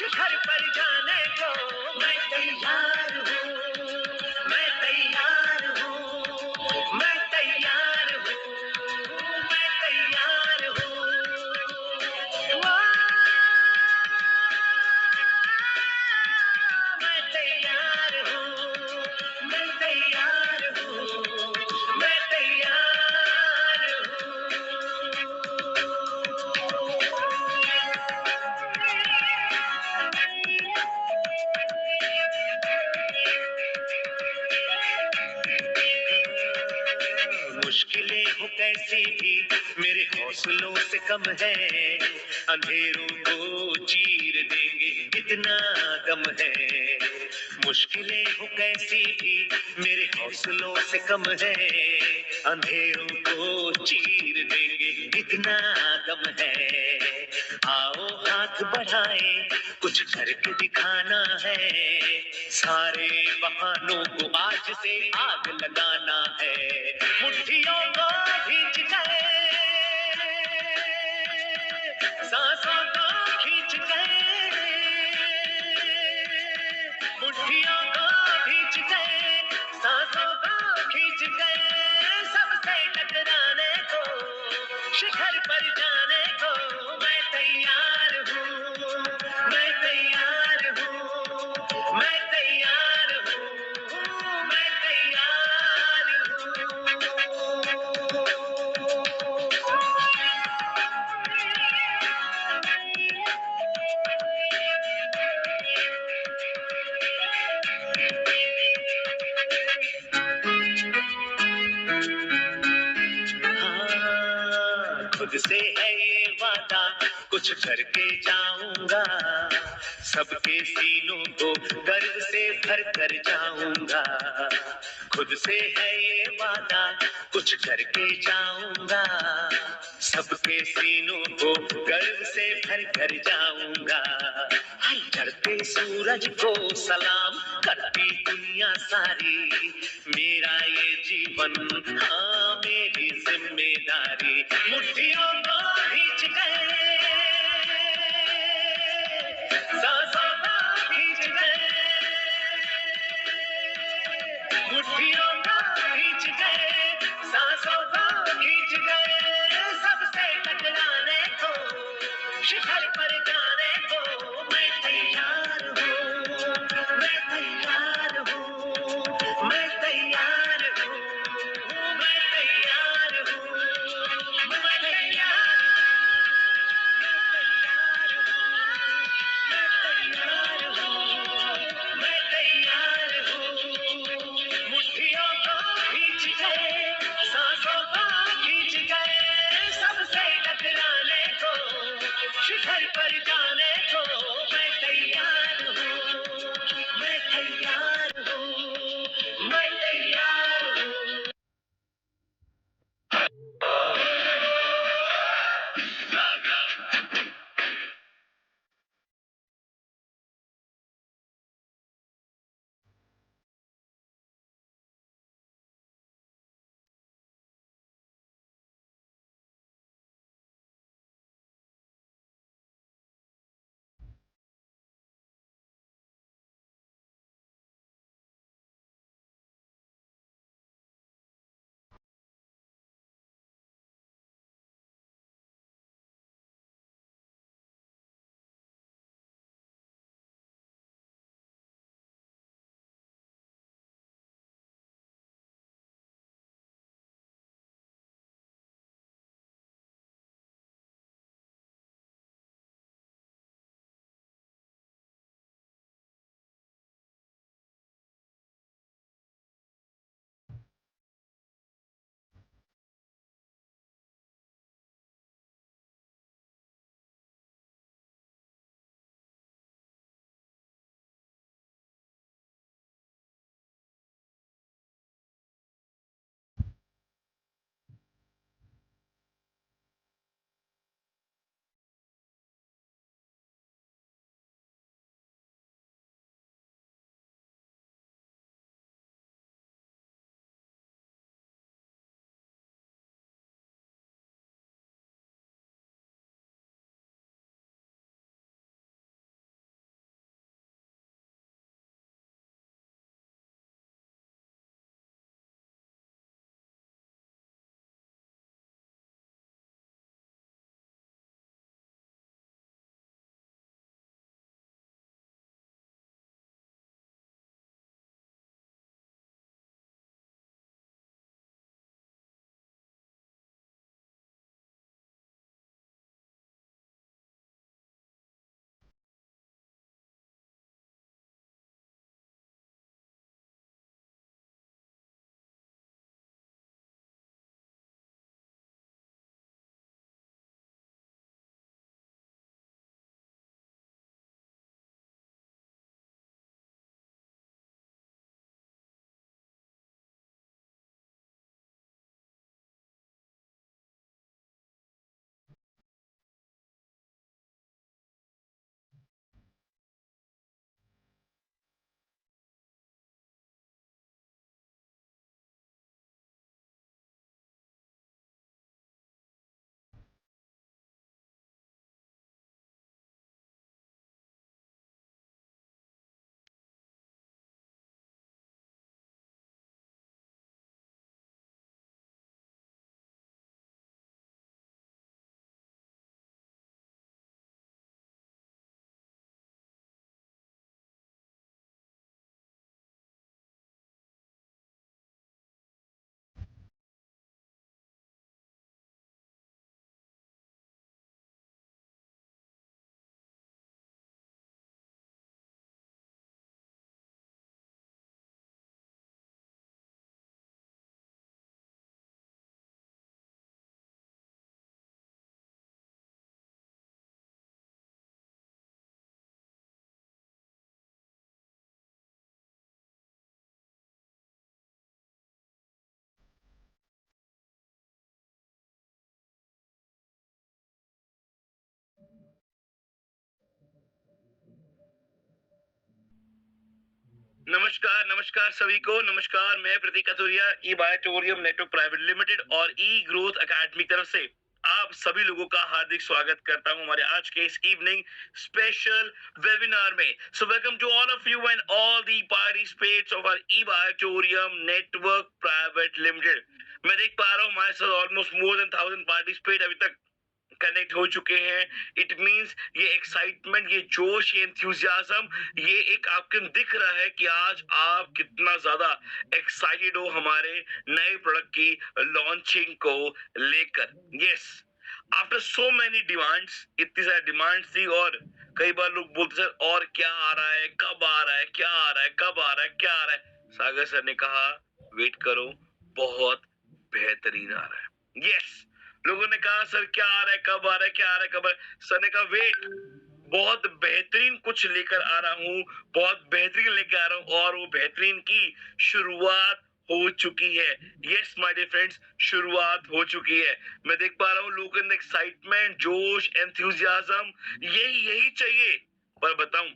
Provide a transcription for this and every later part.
शिखर पर जाने को मैं तैयार हूँ, मैं तैयार हूँ, मैं तैयार हूँ, मैं तैयार हूँ। मैं तैयार हूँ, मैं तैयार हूँ, मैं तैयार हूँ। मुश्किलें हो कैसी भी मेरे हौसलों से कम है, अंधेरों को चीर देंगे इतना दम है। मुश्किलें हो कैसी भी मेरे हौसलों से कम है, अंधेरों को चीर देंगे इतना दम है। आओ हाथ बढ़ाए, कुछ करके दिखाना है, सारे बहानों को आज से आग लगाना है। मुट्ठियों को खींच गए, सांसों को खींच गए, मुट्ठियों को खींच गए, सांसों को खींच गए, सबसे टकराने को, शिखर पर जाने को मैं तैयार हूँ, मैं तैयार हूँ, मैं तैयार हूँ, मैं तैयार हूँ। हाँ, खुद से है ये वादा, कुछ करके जाऊंगा, सबके सीनों को गर्व से भर कर जाऊंगा। खुद से है ये वादा, कुछ करके जाऊंगा, सबके सीनों को गर्व से भर कर जाऊंगा। हर चढ़ते सूरज को सलाम करती दुनिया सारी, मेरा ये जीवन हाँ मेरी जिम्मेदारी। मुट्ठियों को खींच गए, सांसों को खींच गए, मुट्ठियों को खींच गए, सांसों को खींच गए, सबसे टकराने को, शिखर पर जाने को मैं तैयार हूँ, मैं तैयार हूँ, मैं तैयार हूँ, मैं तैयार हूँ, मैं तैयार हूँ, मैं तैयार हूँ। मुट्ठियों को खींच गए, सांसों को खींच गए, सबसे टकराने को, शिखर पर जाने नमस्कार, नमस्कार सभी को। नमस्कार, मैं प्रतीक कथुरिया ई बायोटोरियम नेटवर्क प्राइवेट लिमिटेड और ई ग्रोथ एकेडमी की तरफ से आप सभी लोगों का हार्दिक स्वागत करता हूं हमारे आज के इस इवनिंग स्पेशल वेबिनार में। So welcome to all of you and all the participates of our e Biotorium network private limited. मैं देख पा रहा हूं हमारे साथ ऑलमोस्ट मोर देन 1000 पार्टिसिपेट अभी तक कनेक्ट हो चुके हैं। इट मींस ये एक्साइटमेंट, ये जोश, ये एंथुसियाज्म, ये एक आपके दिख रहा है कि आज आप कितना ज्यादा एक्साइटेड हो हमारे नए प्रोडक्ट की लॉन्चिंग को लेकर। Yes, after so many demands, इतनी सारी डिमांड्स थी और कई बार लोग बोलते सर और क्या आ रहा है, कब आ रहा है, क्या आ रहा है, कब आ रहा है, क्या आ रहा है। सागर सर ने कहा वेट करो, बहुत बेहतरीन आ रहा है। यस, लोगों ने कहा सर क्या आ रहा है, कब आ रहा है, क्या आ रहा है, कब आ रहा है। सर ने कहा वेट, बहुत बेहतरीन कुछ लेकर आ रहा हूँ, बहुत बेहतरीन लेकर आ रहा हूँ और वो बेहतरीन की शुरुआत हो चुकी है। यस माय डियर फ्रेंड्स, शुरुआत हो चुकी है। मैं देख पा रहा हूँ लोगों के अंदर एक्साइटमेंट, जोश, एंथुसियाज्म, यही चाहिए। पर बताऊं,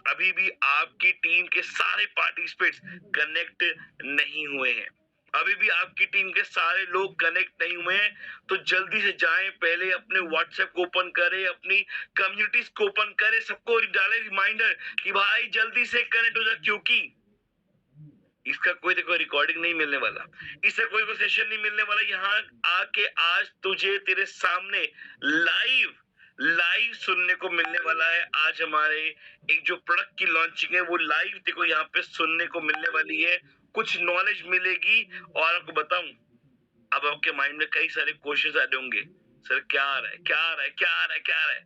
अभी भी आपकी टीम के सारे पार्टिसिपेट्स कनेक्ट नहीं हुए हैं। अभी भी आपकी टीम के सारे लोग कनेक्ट नहीं हुए हैं, तो जल्दी से जाएं, पहले अपने व्हाट्सएप को ओपन करें, अपनी कम्युनिटीज को ओपन करें, सबको डालें रिमाइंडर कि भाई जल्दी से कनेक्ट हो जाए, क्योंकि इसका कोई देखो रिकॉर्डिंग नहीं मिलने वाला, इसका कोई सेशन नहीं मिलने वाला। यहाँ आके आज तुझे तेरे सामने लाइव लाइव सुनने को मिलने वाला है। आज हमारे एक जो प्रोडक्ट की लॉन्चिंग है वो लाइव देखो यहाँ पे सुनने को मिलने वाली है, कुछ नॉलेज मिलेगी। और आपको बताऊं, अब आपके माइंड में कई सारे क्वेश्चंस आ रहे होंगे, सर क्या आ रहा है, क्या आ रहा है, क्या आ रहा है, क्या आ रहा है।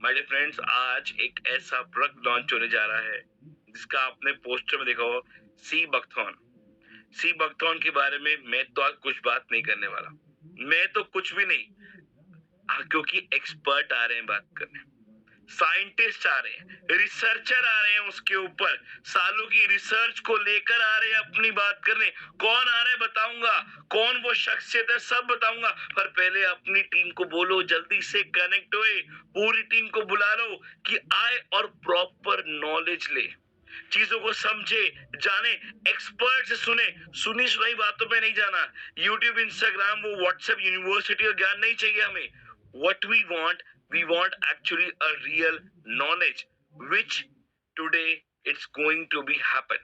माय डियर फ्रेंड्स, आज एक ऐसा प्रोडक्ट लॉन्च होने जा रहा है जिसका आपने पोस्टर में देखा हो, सी बकथॉन। सी बकथॉन के बारे में मैं तो आज कुछ बात नहीं करने वाला, मैं तो कुछ भी नहीं। क्योंकि एक्सपर्ट आ रहे हैं बात करने, साइंटिस्ट आ रहे हैं, रिसर्चर आ रहे हैं, उसके ऊपर सालों की रिसर्च को लेकर आ रहे हैं अपनी बात करने। कौन आ रहे हैं बताऊंगा, कौन वो शख्सियत है सब बताऊंगा। पर पहले अपनी टीम को बोलो जल्दी से कनेक्ट होए, पूरी टीम को बुला लो कि आए और प्रॉपर नॉलेज ले, चीजों को समझे, जाने, एक्सपर्ट से सुने। सुनी सुनाई बातों पे नहीं जाना, यूट्यूब, इंस्टाग्राम, वो व्हाट्सएप यूनिवर्सिटी का ज्ञान नहीं चाहिए हमें। What we want actually a real knowledge which today it's going to be happen।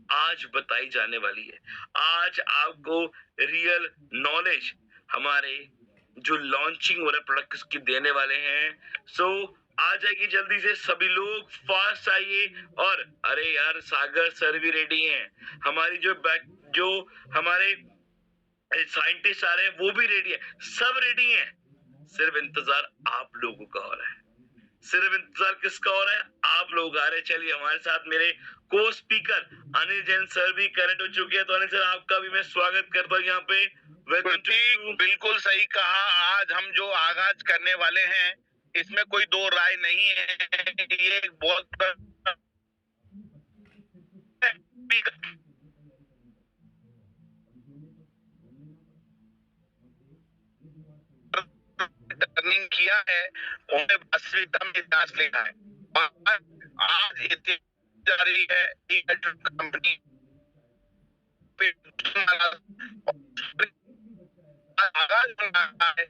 आज बताई जाने वाली है, आज आपको रियल नॉलेज हमारे जो लॉन्चिंग हो रहा है प्रोडक्ट की देने वाले हैं। सो आ जाएगी जल्दी से, सभी लोग फास्ट आइए। और अरे यार सागर सर भी रेडी हैं, हमारी जो हमारे साइंटिस्ट आ रहे हैं वो भी रेडी है, सब रेडी हैं। सिर्फ इंतजार आप लोगों का हो रहा है, सिर्फ इंतजार किसका हो रहा है, आप लोग आ रहे हैं। चलिए हमारे साथ मेरे को स्पीकर अनिल जैन सर भी कनेक्ट हो चुके हैं, तो अनिल सर आपका भी मैं स्वागत करता हूँ यहाँ पे। बिल्कुल सही कहा। आज हम जो आगाज करने वाले हैं इसमें कोई दो राय नहीं है, ये एक बहुत टर्निंग किया है, उन्हें वास्तविकता में जांच लेना है। और आज इतनी जा रही है कंपनी पे आगाज बन रहा है।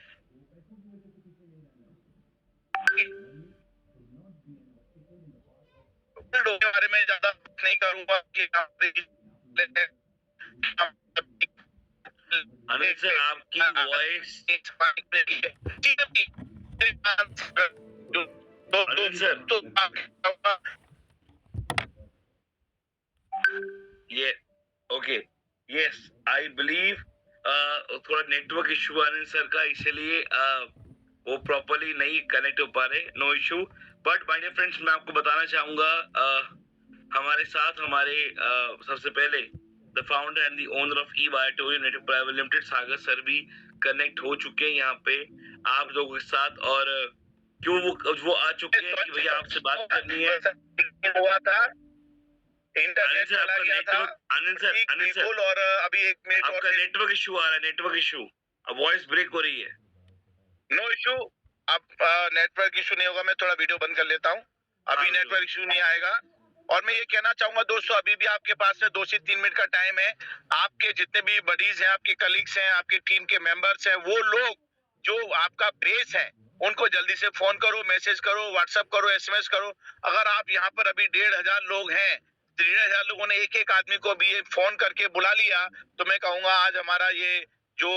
के बारे में ज्यादा नहीं करूंगा कि अनिल सर आपकी वॉइस, अनिल सर ये ओके, यस आई बिलीव थोड़ा नेटवर्क इशू अनिल सर का, इसलिए वो प्रॉपर्ली नहीं कनेक्ट हो पा रहे। No issue. But my dear friends, मैं आपको बताना चाहूंगा हमारे साथ हमारे सबसे पहले the founder and the owner of e Biotorium network private limited Sagar sir भी कनेक्ट हो चुके हैं यहाँ पे आप लोगों के साथ। और क्यों वो आ चुके हैं कि भैया आपसे बात करनी है। हुआ था, अनिल सर आपका नेटवर्क, अनिल सर और अभी एक मिनट आपका नेटवर्क इशू आ रहा है, नेटवर्क इशू, अब वॉइस ब्रेक हो रही है। नो इशू, अब नेटवर्क इशू नहीं होगा, मैं थोड़ा वीडियो बंद कर लेता हूँ, अभी नेटवर्क इशू नहीं आएगा। और मैं ये कहना चाहूंगा दोस्तों, अभी भी आपके पास में 2 से 3 मिनट का टाइम है। आपके जितने भी बडीज हैं, आपके कलीग्स हैं, आपके टीम के मेंबर्स हैं, वो लोग जो आपका बेस है, उनको जल्दी से फोन करो, मैसेज करो, व्हाट्सएप करो, एसएमएस करो। अगर आप यहाँ पर अभी 1,500 लोग हैं, 1,500 लोगों ने एक एक आदमी को भी फोन करके बुला लिया, तो मैं कहूंगा आज हमारा ये जो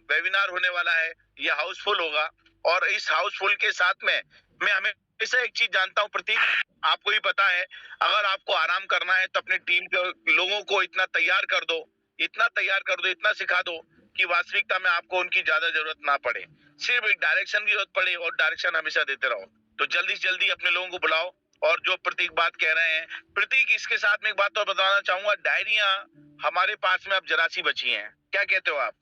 वेबिनार होने वाला है, ये हाउसफुल होगा। और इस हाउसफुल के साथ में मैं हमेशा एक चीज जानता हूँ प्रतीक, आपको ही पता है, अगर आपको आराम करना है तो अपने टीम के लोगों को इतना तैयार कर दो, इतना तैयार कर दो, इतना सिखा दो कि वास्तविकता में आपको उनकी ज्यादा जरूरत ना पड़े, सिर्फ एक डायरेक्शन की जरूरत पड़े, और डायरेक्शन हमेशा देते रहो। तो जल्दी से जल्दी अपने लोगों को बुलाओ। और जो प्रतीक बात कह रहे हैं, प्रतीक इसके साथ में एक बात और बताना चाहूंगा, डायरियां हमारे पास में अब जरा सी बची हैं, क्या कहते हो आप?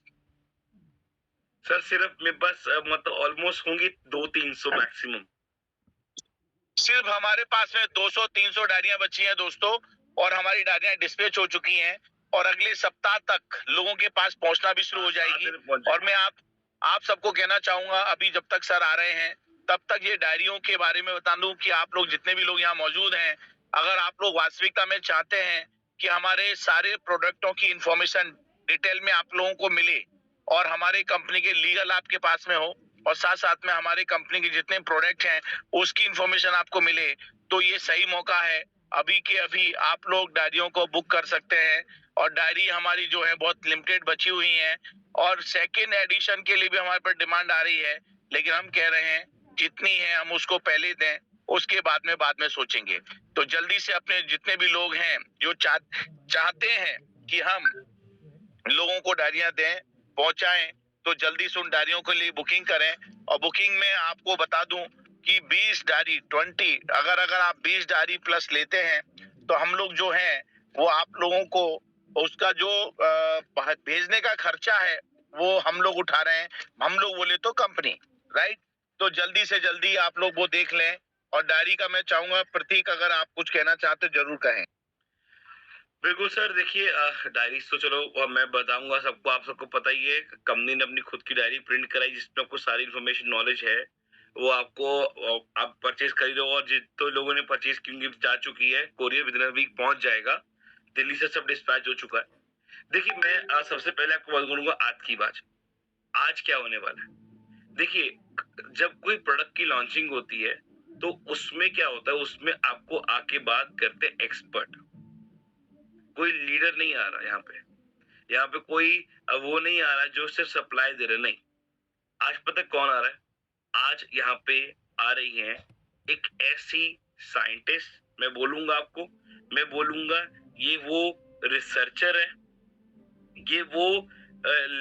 सर सिर्फ मेरे पास मतलब ऑलमोस्ट होंगी 200-300 मैक्सिमम। सिर्फ हमारे पास में 200-300 डायरियां बची हैं दोस्तों, और हमारी डायरियां डिस्पैच हो चुकी हैं, और अगले सप्ताह तक लोगों के पास पहुंचना भी शुरू हो जाएगी। और मैं आप सबको कहना चाहूंगा, अभी जब तक सर आ रहे हैं तब तक ये डायरियों के बारे में बता दूं कि आप लोग जितने भी लोग यहाँ मौजूद हैं, अगर आप लोग वास्तविकता में चाहते हैं कि हमारे सारे प्रोडक्टों की इंफॉर्मेशन डिटेल में आप लोगों को मिले, और हमारे कंपनी के लीगल आपके पास में हो, और साथ साथ में हमारे कंपनी के जितने प्रोडक्ट हैं उसकी इंफॉर्मेशन आपको मिले, तो ये सही मौका है। अभी के अभी आप लोग डायरियों को बुक कर सकते हैं, और डायरी हमारी जो है बहुत लिमिटेड बची हुई है, और सेकेंड एडिशन के लिए भी हमारे पर डिमांड आ रही है, लेकिन हम कह रहे हैं जितनी है हम उसको पहले दें, उसके बाद में सोचेंगे। तो जल्दी से अपने जितने भी लोग हैं जो चाहते हैं कि हम लोगों को डायरियां दें, पहुंचाएं, तो जल्दी से उन डायरियों के लिए बुकिंग करें। और बुकिंग में आपको बता दूं कि 20 डायरी 20, अगर आप 20 डायरी प्लस लेते हैं तो हम लोग जो हैं वो आप लोगों को उसका जो भेजने का खर्चा है वो हम लोग उठा रहे हैं, हम लोग बोले तो कंपनी, राइट? तो जल्दी से जल्दी आप लोग वो देख लें। और डायरी का मैं चाहूंगा प्रतीक, अगर आप कुछ कहना चाहते जरूर कहें। बिल्कुल सर, देखिए डायरीज तो चलो मैं बताऊंगा सबको, आप सबको पता ही है, कंपनी ने अपनी खुद की डायरी प्रिंट कराई जिसमें आपको सारी इन्फॉर्मेशन नॉलेज है, वो आपको आप परचेज खरीदो, और जितने लोगों ने परचेज की उनकी जा चुकी है, courier within a week पहुंच जाएगा, दिल्ली से सब डिस्पैच हो चुका है। देखिए मैं सबसे पहले आपको बात करूंगा आज की बात, आज क्या होने वाला है। देखिए जब कोई प्रोडक्ट की लॉन्चिंग होती है तो उसमें क्या होता है, उसमें आपको आके बात करते एक्सपर्ट, कोई लीडर नहीं आ रहा यहाँ पे कोई वो नहीं आ रहा जो सिर्फ सप्लाई दे रहे, नहीं। आज पता कौन आ रहा है, आज यहाँ पे आ रही है एक ऐसी साइंटिस्ट, मैं बोलूंगा आपको, मैं बोलूंगा ये वो रिसर्चर है, ये वो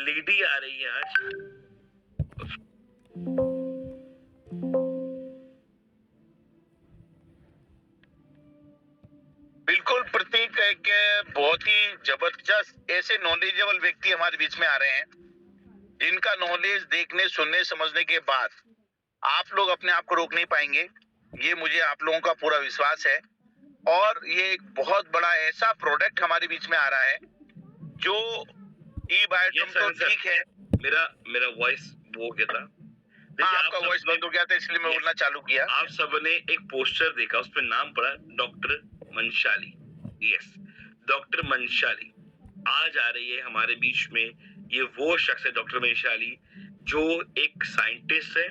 लेडी आ रही है आज। बिल्कुल प्रतीक, एक बहुत ही जबरदस्त ऐसे नॉलेजेबल व्यक्ति हमारे बीच में आ रहे हैं, जिनका नॉलेज देखने, सुनने, समझने के बाद आप लोग अपने आप को रोक नहीं पाएंगे, ये मुझे आप लोगों का पूरा विश्वास है। और ये एक बहुत बड़ा ऐसा प्रोडक्ट हमारे बीच में आ रहा है जो ई-बायोटम तो ठीक है। मेरा वॉइस वो क्या था, हाँ, आपका वॉइस बंद हो गया था, इसलिए मैं बोलना चालू किया। आप सबने एक पोस्टर देखा, उस पर नाम पड़ा डॉक्टर मनशाली। यस, डॉक्टर मनशाली आज आ रही है हमारे बीच में। ये वो शख्स है डॉक्टर मनशाली जो एक साइंटिस्ट है,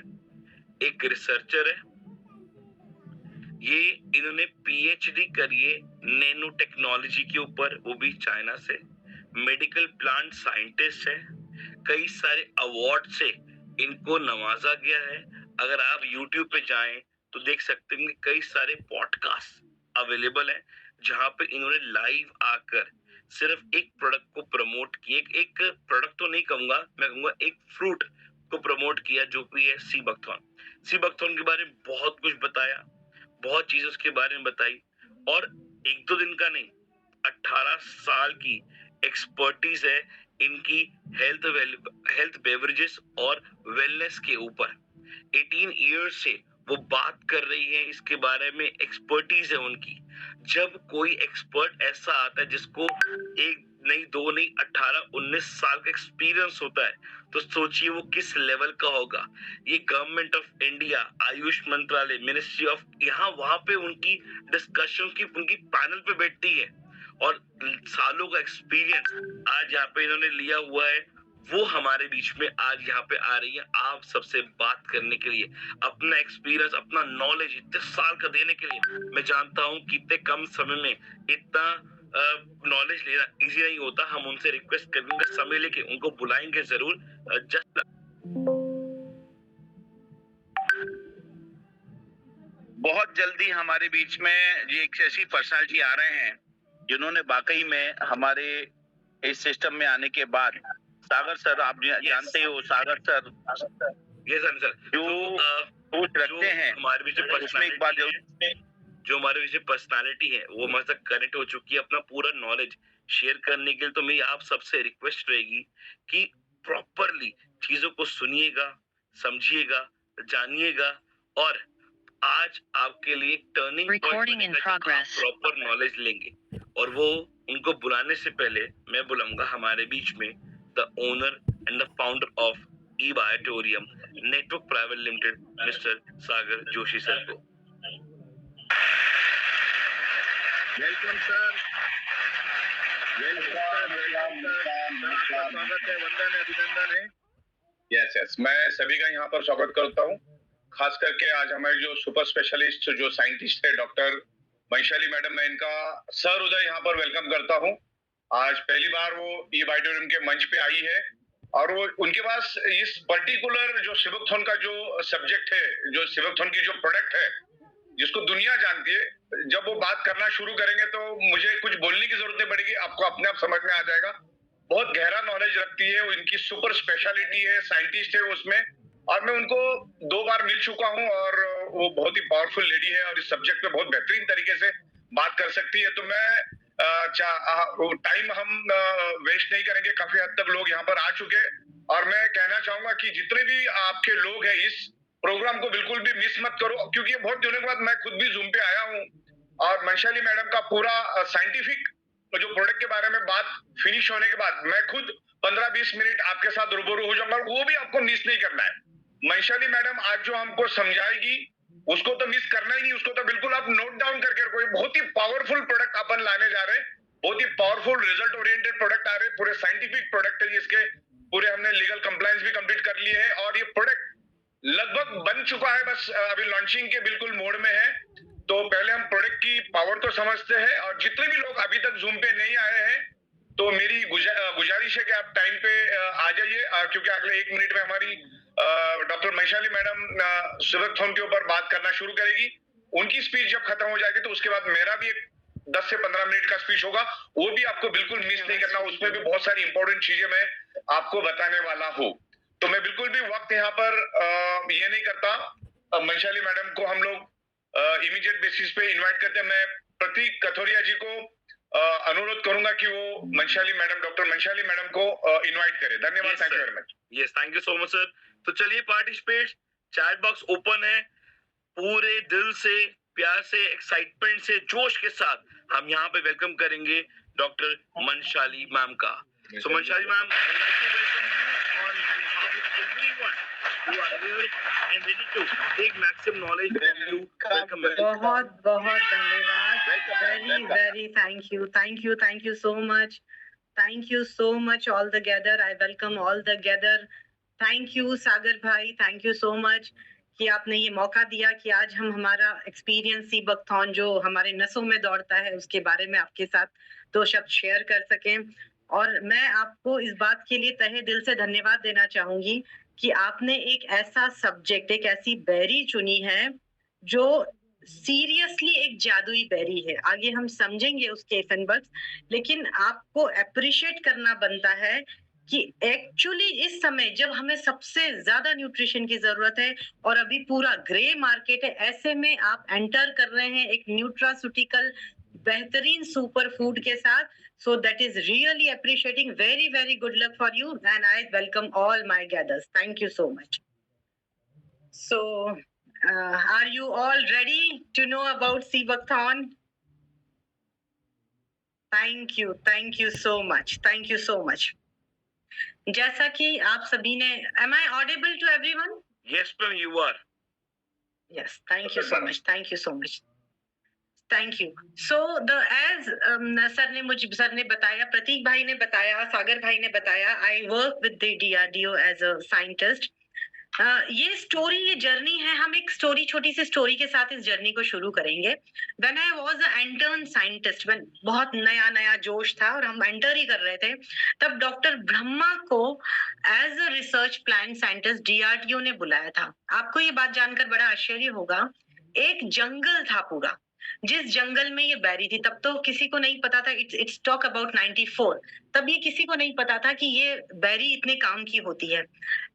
एक रिसर्चर है। ये इन्होंने पीएचडी करी है नैनो टेक्नोलॉजी के ऊपर, वो भी चाइना से। मेडिकल प्लांट साइंटिस्ट है, कई सारे अवार्ड से इनको नवाजा गया है। अगर आप YouTube पे जाएं तो देख सकते हैं कई सारे पॉडकास्ट अवेलेबल हैं जहां पे इन्होंने लाइव आकर सिर्फ एक प्रोडक्ट को प्रमोट किया, एक प्रोडक्ट तो नहीं कहूंगा, मैं कहूंगा एक फ्रूट को प्रमोट किया जो भी है सी बकथॉर्न। सी बकथॉर्न के बारे में बहुत कुछ बताया, बहुत चीजें उसके बारे में बताई, और एक दो दिन का नहीं, 18 साल की एक्सपर्टीज है इनकी हेल्थ बेवरेजेस और वेलनेस के ऊपर। 18 इयर्स से वो बात कर रही है इसके बारे में, एक्सपर्टीज है उनकी। जब कोई एक्सपर्ट ऐसा आता है जिसको एक नहीं 2 नहीं 18-19 साल का एक्सपीरियंस होता है, तो सोचिए वो किस लेवल का होगा। ये गवर्नमेंट ऑफ इंडिया, आयुष मंत्रालय, मिनिस्ट्री ऑफ, यहाँ वहां पे उनकी डिस्कशन की उनकी पैनल पे बैठती है और सालों का एक्सपीरियंस आज यहाँ पे इन्होंने लिया हुआ है, वो हमारे बीच में आज यहाँ पे आ रही है आप सबसे बात करने के लिए, अपना एक्सपीरियंस, अपना नॉलेज इतने साल का देने के लिए। मैं जानता हूँ कि इतने कम समय में इतना नॉलेज लेना इजी नहीं होता। हम उनसे रिक्वेस्ट करेंगे, समय लेके उनको बुलाएंगे जरूर। जस्ट बहुत जल्दी हमारे बीच में ये एक ऐसी पर्सनालिटी आ रहे हैं जिन्होंने वाकई में हमारे इस सिस्टम में आने के बाद, सागर सर आप जानते हो, सागर सर ये सर जो सोच रखते हैं हमारे बीच में उसमें एक बात जो हमारे बीच में पर्सनालिटी है वो हमारे साथ कनेक्ट हो चुकी है अपना पूरा नॉलेज शेयर करने के लिए। तो मेरी आप सबसे रिक्वेस्ट रहेगी कि प्रॉपरली चीजों को सुनिएगा, समझिएगा, जानिएगा और आज आपके लिए टर्निंग पॉइंट प्रॉपर नॉलेज लेंगे। और वो उनको बुलाने से पहले मैं बुलाऊंगा हमारे बीच में the owner and the founder of e Biotorium network private limited mister Sagar Joshi sir को। वेलकम सर, आपका स्वागत है, वंदन है, अभिनंदन है। यस, मैं सभी का यहाँ पर स्वागत करता हूँ। खास करके आज हमारे जो सुपर स्पेशलिस्ट जो साइंटिस्ट है डॉक्टर वैशाली मैडम, मैं इनका सर उदय यहाँ पर वेलकम करता हूँ। आज पहली बार वो ई बायोटोरियम के मंच पे आई है और वो उनके पास इस पर्टिकुलर जो सिवकथॉर्न का जो सब्जेक्ट है, जो सिवकथॉर्न की जो प्रोडक्ट है जिसको दुनिया जानती है, जब वो बात करना शुरू करेंगे तो मुझे कुछ बोलने की जरूरत नहीं पड़ेगी, आपको अपने आप समझ में आ जाएगा। बहुत गहरा नॉलेज रखती है, इनकी सुपर स्पेशलिटी है, साइंटिस्ट है उसमें, और मैं उनको 2 बार मिल चुका हूं और वो बहुत ही पावरफुल लेडी है और इस सब्जेक्ट पे बहुत बेहतरीन तरीके से बात कर सकती है। तो मैं टाइम हम वेस्ट नहीं करेंगे, काफी हद तक लोग यहाँ पर आ चुके, और मैं कहना चाहूंगा कि जितने भी आपके लोग हैं इस प्रोग्राम को बिल्कुल भी मिस मत करो, क्योंकि बहुत दिनों के बाद मैं खुद भी जूम पे आया हूँ और वैशाली मैडम का पूरा साइंटिफिक जो प्रोडक्ट के बारे में बात फिनिश होने के बाद मैं खुद 15-20 मिनट आपके साथ रूबरू हो जाऊंगा, वो भी आपको मिस नहीं करना है। वैशाली मैडम आज जो हमको समझाएगी उसको तो मिस करना ही नहीं, उसको तो बिल्कुल आप नोट डाउन करके रखो। बहुत ही पावरफुल प्रोडक्ट अपन लाने जा रहे हैं, बहुत ही पावरफुल रिजल्ट ओरिएंटेड प्रोडक्ट आ रहे हैं, पूरे साइंटिफिक प्रोडक्ट है, इसके पूरे हमने लीगल कंप्लायंस भी कंप्लीट कर लिए है और ये प्रोडक्ट लगभग बन चुका है, बस अभी लॉन्चिंग के बिल्कुल मोड में है। तो पहले हम प्रोडक्ट की पावर तो समझते हैं, और जितने भी लोग अभी तक जूम पे नहीं आए हैं तो मेरी गुजारिश है कि आप टाइम पे आ जाइए, क्योंकि अगले 1 मिनट में हमारी डॉक्टर वैशाली मैडम सिवकथॉर्न के ऊपर बात करना शुरू करेगी। उनकी स्पीच जब खत्म हो जाएगी तो उसके बाद मेरा भी एक 10 से 15 मिनट का स्पीच होगा, वो भी आपको बिल्कुल मिस नहीं करना, उसमें भी बहुत सारी इंपॉर्टेंट चीजें मैं आपको बताने वाला हूँ। तो मैं बिल्कुल भी वक्त यहाँ पर ये नहीं करता। वैशाली मैडम को हम लोग इमीडिएट बेसिस पे इनवाइट करते हैं। मैं प्रतीक कथोरिया जी को अनुरोध करूंगा कि वो Vaishali madam, doctor Vaishali madam को इनवाइट करें। धन्यवाद, thank you very much. Yes, thank you so much sir. तो चलिए पार्टिसिपेट, चैट बॉक्स ओपन है, पूरे दिल से, प्यार से, एक्साइटमेंट से, जोश के साथ हम यहाँ पे वेलकम करेंगे डॉक्टर वैशाली मैम का। सो वैशाली मैम, बहुत बहुत धन्यवाद, very thank you so much all together, I welcome all together, thank you सागर भाई, thank you so much कि आपने ये मौका दिया कि आज हम हमारा एक्सपीरियंस सिवकथॉर्न जो हमारे नसों में दौड़ता है उसके बारे में आपके साथ 2 शब्द शेयर कर सकें। और मैं आपको इस बात के लिए तहे दिल से धन्यवाद देना चाहूंगी कि आपने एक ऐसा सब्जेक्ट, एक ऐसी बेरी चुनी है जो सीरियसली एक जादुई बेरी है। आगे हम समझेंगे उसके इफेक्ट्स, लेकिन आपको अप्रिशिएट करना बनता है कि एक्चुअली इस समय जब हमें सबसे ज्यादा न्यूट्रिशन की जरूरत है और अभी पूरा ग्रे मार्केट है, ऐसे में आप एंटर कर रहे हैं एक न्यूट्रास्यूटिकल बेहतरीन सुपर फूड के साथ। So that is really appreciating. Very, very good luck for you. And I welcome all my gatherers. Thank you so much. So, are you all ready to know about Siwakthon? Thank you so much, thank you so much. जैसा कि आप सभी ने, am I audible to everyone? Yes, ma'am, you are. Yes, thank you so much, thank you so much. Thank you. So the as sir ने बताया, प्रतीक भाई ने बताया, सागर भाई ने बताया, I work with the DRDO as a scientist. ये story, ये जर्नी है। हम एक स्टोरी, छोटी सी स्टोरी के साथ इस जर्नी को शुरू करेंगे। When I was a intern scientist, when बहुत नया नया जोश था और हम एंटर ही कर रहे थे, तब डॉक्टर ब्रह्मा को as a research plan scientist DRDO ने बुलाया था। आपको ये बात जानकर बड़ा आश्चर्य होगा, एक जंगल था पूरा, जिस जंगल में ये बैरी थी। तब तो किसी को नहीं पता था, इट्स टॉक अबाउट 94, तब ये किसी को नहीं पता था कि ये बैरी इतने काम की होती है।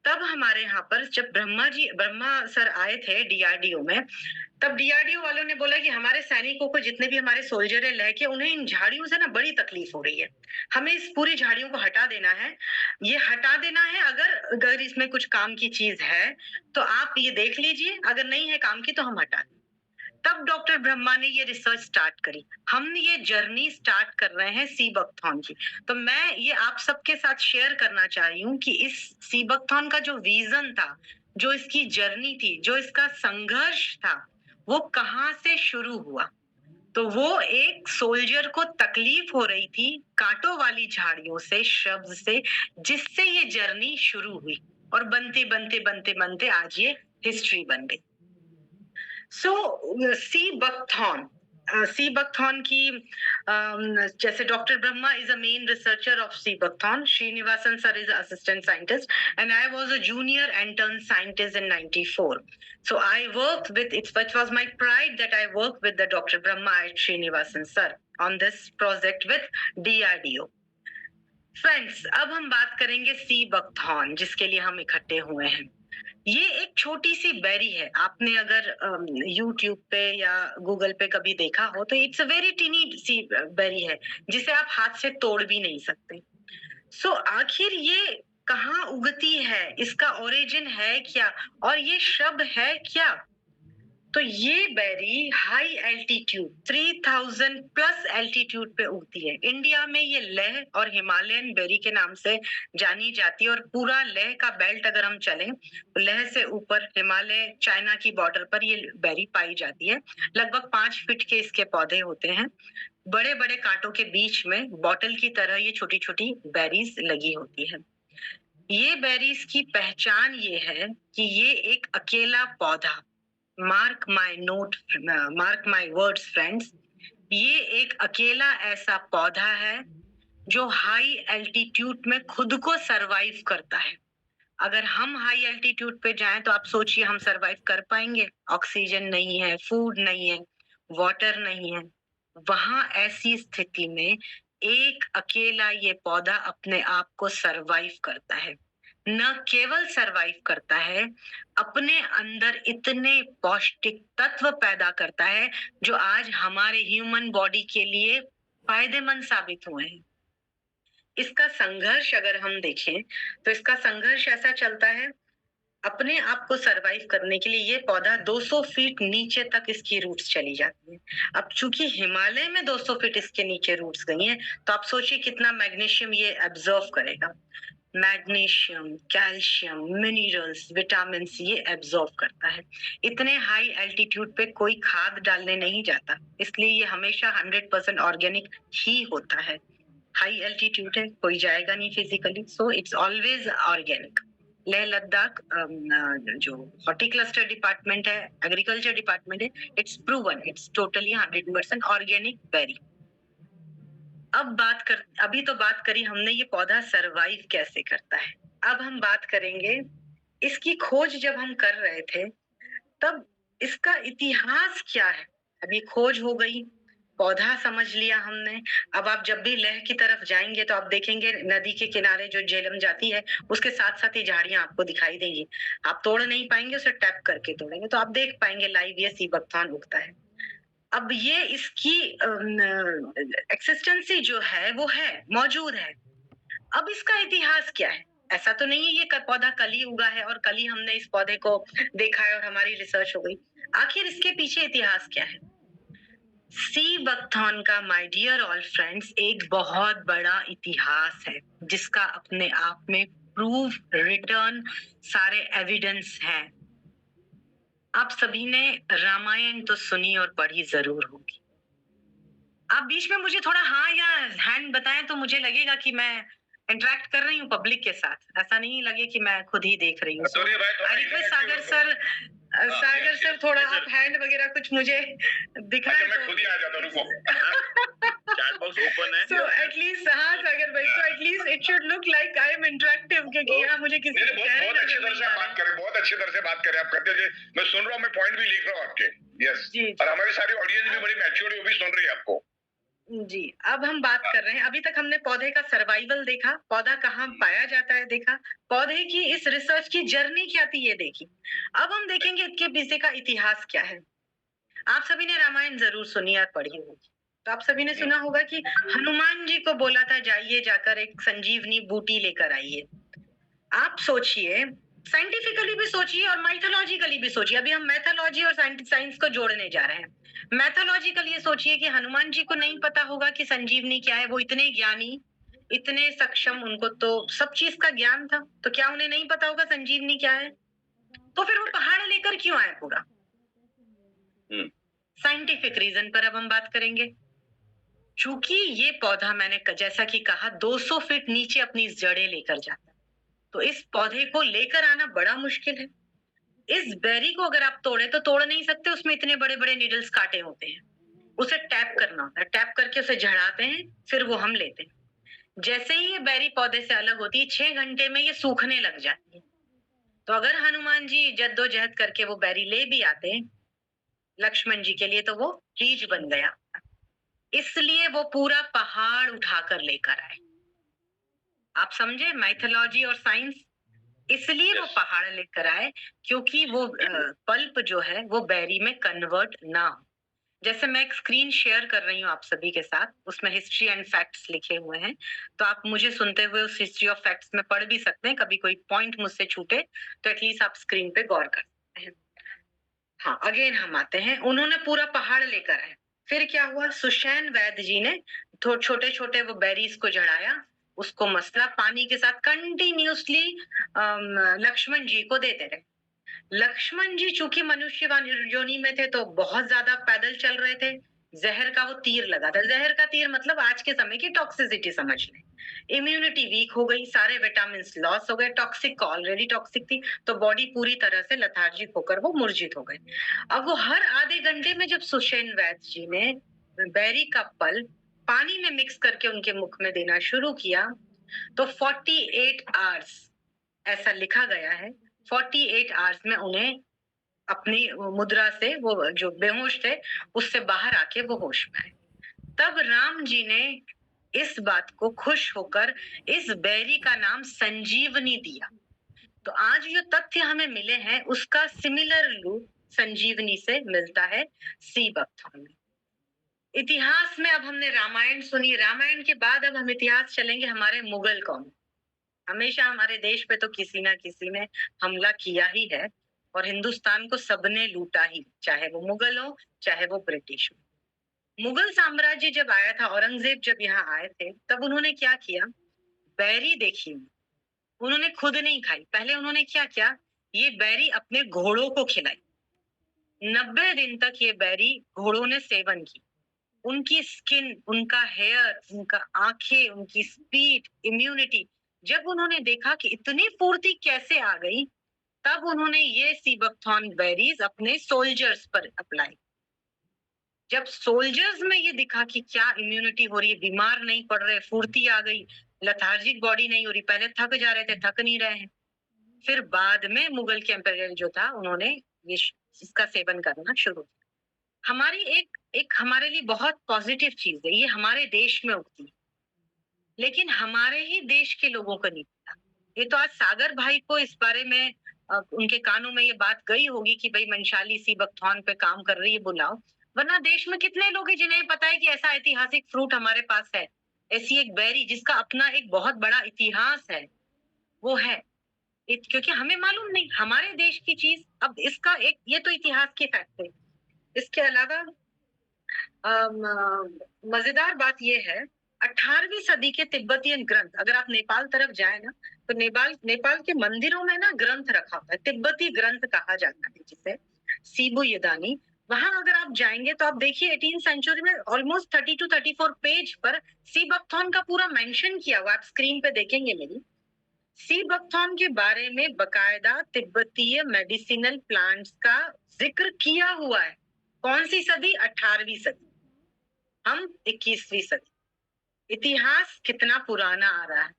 तब हमारे यहाँ पर जब ब्रह्मा सर आए थे DRDO में, तब DRDO वालों ने बोला कि हमारे सैनिकों को, जितने भी हमारे सोल्जर है लह के, उन्हें इन झाड़ियों से ना बड़ी तकलीफ हो रही है, हमें इस पूरी झाड़ियों को हटा देना है, ये हटा देना है। अगर इसमें कुछ काम की चीज है तो आप ये देख लीजिए, अगर नहीं है काम की तो हम हटा दें। तब डॉक्टर ब्रह्मा ने ये रिसर्च स्टार्ट करी। हम ये जर्नी स्टार्ट कर रहे हैं सीबकथॉर्न की। तो मैं ये आप सबके साथ शेयर करना चाह रही हूँ कि इस सीबकथॉर्न का जो विजन था, जो इसकी जर्नी थी, जो इसका संघर्ष था, वो कहाँ से शुरू हुआ। तो वो एक सोल्जर को तकलीफ हो रही थी कांटों वाली झाड़ियों से, शब्द से, जिससे ये जर्नी शुरू हुई और बनते बनते बनते बनते आज ये हिस्ट्री बन गई। सो सीबकथॉर्न की जैसे doctor Brahma is a main researcher of sea buckthorn, Srinivasan sir is assistant scientist, and I was a junior intern scientist in 94. So I worked with, it was my pride that I worked with the Dr. Brahma at Srinivasan sir on this project with DRDO. Friends, अब हम बात करेंगे sea buckthorn, जिसके लिए हम इकट्ठे हुए हैं। ये एक छोटी सी बेरी है। आपने अगर YouTube पे या गूगल पे कभी देखा हो तो इट्स अ वेरी टीनी सी बेरी है, जिसे आप हाथ से तोड़ भी नहीं सकते। सो आखिर ये कहाँ उगती है, इसका ओरिजिन है क्या, और ये शब्द है क्या? तो ये berry high altitude 3000 plus altitude पे उगती है। इंडिया में ये लेह और हिमालयन बेरी के नाम से जानी जाती है। और पूरा लेह का बेल्ट अगर हम चलें तो लेह से ऊपर हिमालय, चाइना की बॉर्डर पर ये बेरी पाई जाती है। लगभग 5 फीट के इसके पौधे होते हैं। बड़े बड़े कांटों के बीच में बॉटल की तरह ये छोटी छोटी बेरीज लगी होती है। ये बेरीज की पहचान ये है कि ये एक अकेला पौधा, मार्क माय वर्ड्स फ्रेंड्स, ये एक अकेला ऐसा पौधा है जो हाई एल्टीट्यूड में खुद को सरवाइव करता है। अगर हम हाई एल्टीट्यूड पे जाएं तो आप सोचिए हम सरवाइव कर पाएंगे? ऑक्सीजन नहीं है, फूड नहीं है, वाटर नहीं है। वहां ऐसी स्थिति में एक अकेला ये पौधा अपने आप को सरवाइव करता है। न केवल सरवाइव करता है, अपने अंदर इतने पौष्टिक तत्व पैदा करता है जो आज हमारे ह्यूमन बॉडी के लिए फायदेमंद साबित हुए हैं। इसका संघर्ष अगर हम देखें तो इसका संघर्ष ऐसा चलता है, अपने आप को सरवाइव करने के लिए ये पौधा 200 फीट नीचे तक इसकी रूट्स चली जाती है। अब चूंकि हिमालय में 200 फीट इसके नीचे रूट्स गई हैं, तो आप सोचिए कितना मैग्नीशियम ये एब्जॉर्व करेगा। मैग्नीशियम, कैल्शियम, मिनरल्स, विटामिन ये एब्जॉर्ब करता है। इतने हाई एल्टीट्यूड पे कोई खाद डालने नहीं जाता, इसलिए ये हमेशा 100% ऑर्गेनिक ही होता है। हाई एल्टीट्यूड है, कोई जाएगा नहीं physically, so it's always organic. Leh Ladakh जो हॉर्टिकल्चर डिपार्टमेंट है, एग्रीकल्चर डिपार्टमेंट है, it's proven, it's totally 100% organic berry. अभी तो बात करी हमने ये पौधा सरवाइव कैसे करता है। अब हम बात करेंगे इसकी खोज जब हम कर रहे थे तब इसका इतिहास क्या है। अभी खोज हो गई, पौधा समझ लिया हमने। अब आप जब भी लेह की तरफ जाएंगे तो आप देखेंगे नदी के किनारे जो झेलम जाती है उसके साथ साथ ये झाड़ियां आपको दिखाई देंगी। आप तोड़ नहीं पाएंगे, उसे टैप करके तोड़ेंगे तो आप देख पाएंगे लाइव ये सीबकथॉर्न उगता है। अब ये इसकी एक्सिस्टेंसी जो है वो है, मौजूद है। अब इसका इतिहास क्या है? ऐसा तो नहीं है ये पौधा कल ही उगा है और कल ही हमने इस पौधे को देखा है और हमारी रिसर्च हो गई। आखिर इसके पीछे इतिहास क्या है? सी बकथॉर्न का माय डियर ऑल फ्रेंड्स एक बहुत बड़ा इतिहास है जिसका अपने आप में प्रूफ रिटर्न सारे एविडेंस हैं। आप सभी ने रामायण तो सुनी और पढ़ी जरूर होगी। आप बीच में मुझे थोड़ा हाँ या हैंड बताएं तो मुझे लगेगा कि मैं इंटरेक्ट कर रही हूँ पब्लिक के साथ, ऐसा नहीं लगे कि मैं खुद ही देख रही हूँ। सागर सर सागर सर थोड़ा आप हैंड वगैरह कुछ मुझे दिखाएं मैं खुद ही आ जाता हूँ, रुको। चैट बॉक्स ओपन है। So at least हाँ सागर भाई, so at least it should look like I am interactive क्योंकि यहाँ मुझे किसी नहीं, बहुत अच्छी तरह से बात करें, बहुत अच्छी तरह से बात करें आप करते थे। मैं सुन रहा हूँ, मैं पॉइंट भी लिख रहा हूँ आपके। यस जी। और हमारी सारी ऑडियंस भी बड़ी मैच्योर है, वो भी सुन रही है आपको। जी। अब हम बात कर रहे हैं, अभी तक हमने पौधे का सर्वाइवल देखा, पौधा कहाँ पाया जाता है देखा, पौधे की इस रिसर्च की जर्नी क्या थी ये देखी। अब हम देखेंगे इसके पीछे का इतिहास क्या है। आप सभी ने रामायण जरूर सुनी और पढ़ी होगी, तो आप सभी ने सुना होगा कि हनुमान जी को बोला था जाइए जाकर एक संजीवनी बूटी लेकर आइए। आप सोचिए, साइंटिफिकली भी सोचिए और माइथोलॉजिकली भी सोचिए। अभी हम मैथोलॉजी और साइंस को जोड़ने जा रहे हैं। मैथोलॉजिकल ये सोचिए कि हनुमान जी को नहीं पता होगा कि संजीवनी क्या है। वो इतने ज्ञानी, इतने सक्षम, उनको तो सब चीज का ज्ञान था, तो क्या उन्हें नहीं पता होगा संजीवनी क्या है? तो फिर वो पहाड़ लेकर क्यों आए पूरा? साइंटिफिक रीजन पर अब हम बात करेंगे। चूंकि ये पौधा मैंने जैसा कि कहा 200 फीट नीचे अपनी जड़ें लेकर जाता है, तो इस पौधे को लेकर आना बड़ा मुश्किल है। इस बेरी को अगर आप तोड़े तो तोड़ नहीं सकते, उसमें इतने बड़े बड़े नीडल्स काटे होते हैं। उसे टैप करना होता है, टैप करके उसे झड़ाते हैं, फिर वो हम लेते हैं। जैसे ही ये बेरी पौधे से अलग होती है 6 घंटे में ये सूखने लग जाती है। तो अगर हनुमान जी जद्दोजहद करके वो बेरी ले भी आते लक्ष्मण जी के लिए, तो वो चीज बन गया, इसलिए वो पूरा पहाड़ उठाकर लेकर आए। आप समझे माइथोलॉजी और साइंस? इसलिए वो पहाड़ लेकर आए क्योंकि वो पल्प जो है वो बेरी में कन्वर्ट ना हो। जैसे मैं एक स्क्रीन शेयर कर रही हूँ आप सभी के साथ, उसमें हिस्ट्री एंड फैक्ट्स लिखे हुए हैं, तो आप मुझे सुनते हुए उस हिस्ट्री ऑफ फैक्ट्स में पढ़ भी सकते हैं। कभी कोई पॉइंट मुझसे छूटे तो एटलीस्ट आप स्क्रीन पे गौर कर सकते हैं। हाँ, अगेन हम आते हैं, उन्होंने पूरा पहाड़ लेकर आए। फिर क्या हुआ, सुषैन वैद्य जी ने छोटे छोटे वो बेरीज को जड़ाया, उसको मसला, पानी के साथ कंटिन्यूसली लक्ष्मण जी को देते रहे। लक्ष्मण जी चूंकि मनुष्य योनि में थे तो बहुत ज्यादा पैदल चल रहे थे। जहर का वो तीर लगा था। जहर का तीर मतलब आज के समय की टॉक्सिसिटी समझ लें। इम्यूनिटी वीक हो गई, सारे विटामिन लॉस हो गए, टॉक्सिक ऑलरेडी टॉक्सिक थी, तो बॉडी पूरी तरह से लेथार्जिक होकर वो मूर्छित हो गए। अब वो हर आधे घंटे में जब सुषेण वैद्य जी ने बेरी का पल पानी में मिक्स करके उनके मुख में देना शुरू किया, तो 48 आवर्स ऐसा लिखा गया है, 48 आवर्स में उन्हें अपनी मुद्रा से, वो जो बेहोश थे उससे बाहर आके वो होश में आए। तब राम जी ने इस बात को खुश होकर इस बेरी का नाम संजीवनी दिया। तो आज जो तथ्य हमें मिले हैं उसका सिमिलर लूप संजीवनी से मिलता है सी बकथॉर्न में। इतिहास में अब हमने रामायण सुनी, रामायण के बाद अब हम इतिहास चलेंगे हमारे मुगल कौम। हमेशा हमारे देश पे तो किसी ना किसी ने हमला किया ही है और हिंदुस्तान को सबने लूटा ही, चाहे वो मुगल हो चाहे वो ब्रिटिश हो। मुगल साम्राज्य जब आया था, औरंगजेब जब यहाँ आए थे, तब उन्होंने क्या किया, बैरी देखी उन्होंने खुद नहीं खाई। पहले उन्होंने क्या किया, ये बैरी अपने घोड़ों को खिलाई। 90 दिन तक ये बैरी घोड़ों ने सेवन की। उनकी स्किन, उनका हेयर, उनका आंखें, उनकी स्पीड, इम्यूनिटी, जब उन्होंने देखा कि इतनी फुर्ती कैसे आ गई, तब उन्होंने ये सी बकथॉर्न बेरीज अपने सोल्जर्स पर अप्लाई। जब सोल्जर्स में ये दिखा कि क्या इम्यूनिटी हो रही है, बीमार नहीं पड़ रहे, फुर्ती आ गई, लेथार्जिक बॉडी नहीं हो रही, पहले थक जा रहे थे थक नहीं रहे हैं, फिर बाद में मुगल के एम्पायर जो था उन्होंने ये इसका सेवन करना शुरू किया। हमारी एक हमारे लिए बहुत पॉजिटिव चीज है, ये हमारे देश में उगती है, लेकिन हमारे ही देश के लोगों को नहीं पता। ये तो आज सागर भाई को इस बारे में उनके कानों में ये बात गई होगी कि भाई मंशाली सी बकथॉर्न पे काम कर रही है, बुलाओ। वरना देश में कितने लोग हैं जिन्हें पता है कि ऐसा ऐतिहासिक फ्रूट हमारे पास है, ऐसी एक बेरी जिसका अपना एक बहुत बड़ा इतिहास है, वो है। क्योंकि हमें मालूम नहीं हमारे देश की चीज। अब इसका एक ये तो इतिहास के फैक्ट है। इसके अलावा मजेदार बात यह है, 18वीं सदी के तिब्बतियन ग्रंथ, अगर आप नेपाल तरफ जाए ना, तो नेपाल के मंदिरों में ना ग्रंथ रखा होता है, तिब्बती ग्रंथ कहा जाता है जिसे, सीबू यदानी। वहां अगर आप जाएंगे तो आप देखिए 18th सेंचुरी में ऑलमोस्ट 30 to 34 पेज पर सी बकथॉर्न का पूरा मेंशन किया हुआ, आप स्क्रीन पे देखेंगे मेरी। सी बकथॉर्न के बारे में बकायदा तिब्बतीय मेडिसिनल प्लांट्स का जिक्र किया हुआ है। कौन सी सदी? 18वीं सदी, हम 21वीं सदी। इतिहास कितना पुराना आ रहा है।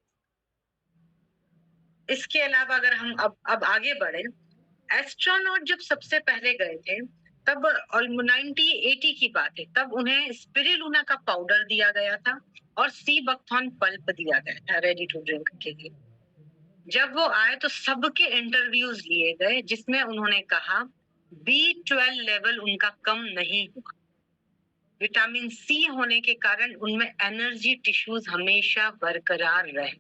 इसके अलावा अगर हम अब आगे बढ़े, एस्ट्रोनॉट जब सबसे पहले गए थे तब 1980 की बात है, तब उन्हें स्पिरुलिना का पाउडर दिया गया था और सी बकथॉर्न पल्प दिया गया था रेडी टू ड्रिंक के लिए। जब वो आए तो सबके इंटरव्यूज लिए गए जिसमें उन्होंने कहा B12 लेवल उनका कम नहीं हुआ। विटामिन सी होने के कारण उनमें एनर्जी टिश्यूज हमेशा बरकरार रहे।